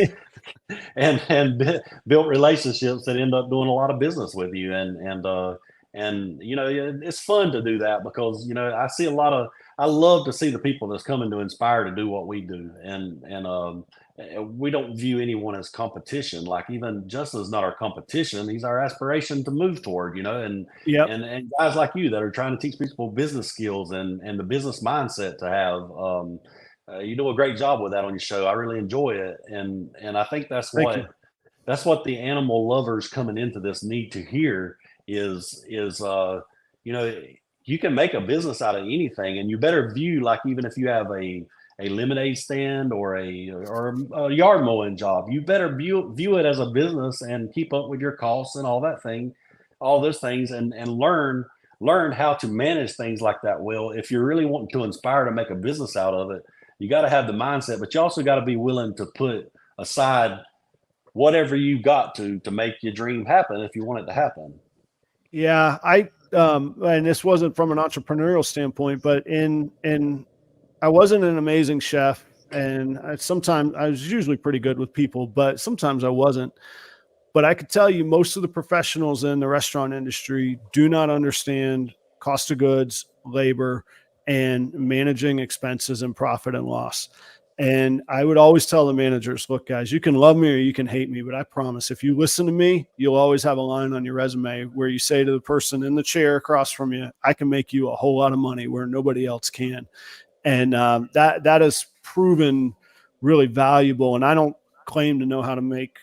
and built relationships that end up doing a lot of business with you. And it's fun to do that because, I love to see the people that's coming to inspire to do what we do. And we don't view anyone as competition. Like even Justin's not our competition. He's our aspiration to move toward, and guys like you that are trying to teach people business skills and the business mindset to have. You do a great job with that on your show. I really enjoy it. And I think that's what the animal lovers coming into this need to hear is you can make a business out of anything, and you better view, like, even if you have a lemonade stand or a yard mowing job, you better view it as a business and keep up with your costs and all those things, and learn how to manage things like that. Well, if you're really wanting to inspire to make a business out of it, you got to have the mindset, but you also got to be willing to put aside whatever you got to make your dream happen if you want it to happen. Yeah, and this wasn't from an entrepreneurial standpoint, but I wasn't an amazing chef, and sometimes I was usually pretty good with people, but sometimes I wasn't. But I could tell you, most of the professionals in the restaurant industry do not understand cost of goods, labor, and managing expenses and profit and loss. And I would always tell the managers, look, guys, you can love me or you can hate me, but I promise if you listen to me, you'll always have a line on your resume where you say to the person in the chair across from you, I can make you a whole lot of money where nobody else can. And that has proven really valuable. And I don't claim to know how to make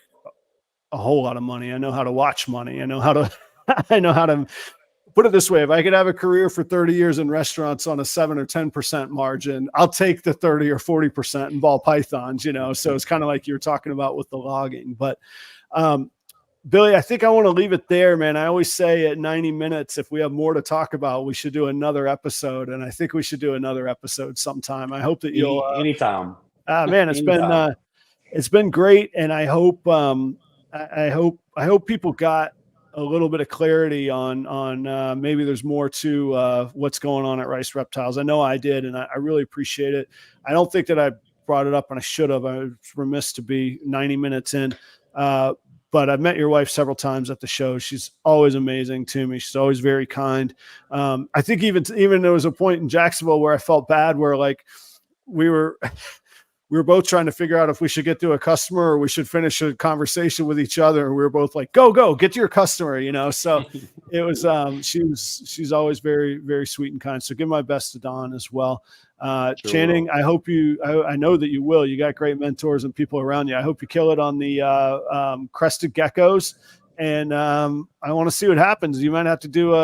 a whole lot of money. I know how to watch money. I know how to put it this way. If I could have a career for 30 years in restaurants on a 7 or 10% margin, I'll take the 30 or 40% in ball pythons, so it's kind of like you were talking about with the logging. But Billy, I think I want to leave it there, man. I always say at 90 minutes, if we have more to talk about, we should do another episode. And I think we should do another episode sometime. I hope that you'll anytime. Man, it's been great. And I hope people got a little bit of clarity on maybe there's more to what's going on at Rice Reptiles. I know I did, and I really appreciate it. I don't think that I brought it up, and I should have. I was remiss to be 90 minutes in. But I've met your wife several times at the show. She's always amazing to me. She's always very kind. I think even there was a point in Jacksonville where I felt bad, where like we were both trying to figure out if we should get to a customer or we should finish a conversation with each other. And we were both like, go, get to your customer, So it was, she's always very, very sweet and kind. So give my best to Don as well. Sure Channing, will. I hope I know that you will. You got great mentors and people around you. I hope you kill it on the crested geckos. And I want to see what happens. You might have to do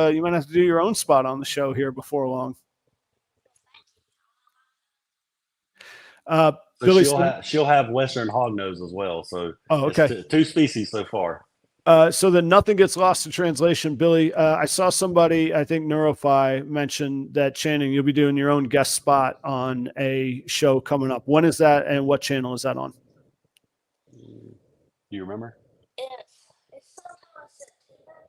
your own spot on the show here before long. So Billy, she'll have Western hognose as well. So okay. It's two species so far. So that nothing gets lost in translation, Billy. I saw somebody, I think Neurophi, mentioned that Channing, you'll be doing your own guest spot on a show coming up. When is that, and what channel is that on? Do you remember? It's sometime September.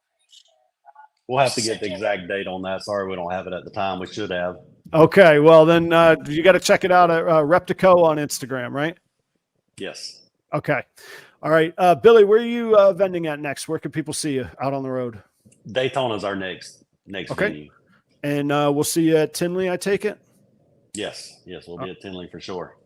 We'll have to get the exact date on that. Sorry, we don't have it at the time. We should have. Okay, well then you got to check it out at Reptico on Instagram, right? Yes. Okay. All right. Billy, where are you vending at next? Where can people see you out on the road? Daytona is our next venue. And we'll see you at Tinley, I take it? Yes, we'll be at Tinley for sure.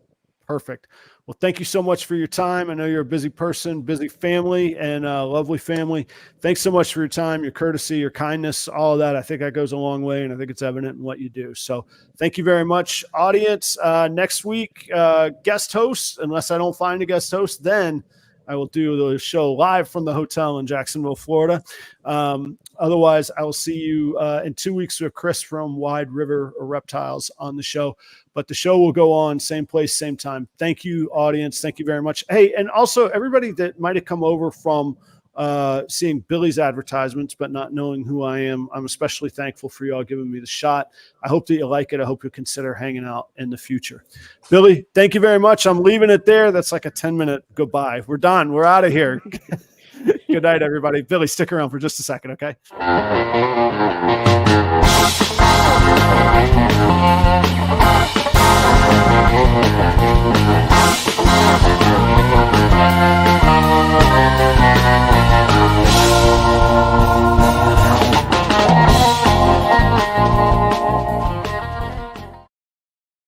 Perfect. Well, thank you so much for your time. I know you're a busy person, busy family, and lovely family. Thanks so much for your time, your courtesy, your kindness, all of that. I think that goes a long way, and I think it's evident in what you do. So thank you very much, audience. Next week, guest host, unless I don't find a guest host, then I will do the show live from the hotel in Jacksonville, Florida. Otherwise, I will see you in 2 weeks with Chris from Wide River Reptiles on the show. But the show will go on, same place, same time. Thank you, audience. Thank you very much. Hey, and also everybody that might have come over from seeing Billy's advertisements but not knowing who I am, I'm especially thankful for you all giving me the shot. I hope that you like it. I hope you'll consider hanging out in the future. Billy, thank you very much. I'm leaving it there. That's like a 10-minute goodbye. We're done. We're out of here. Good night, everybody. Billy, stick around for just a second, okay?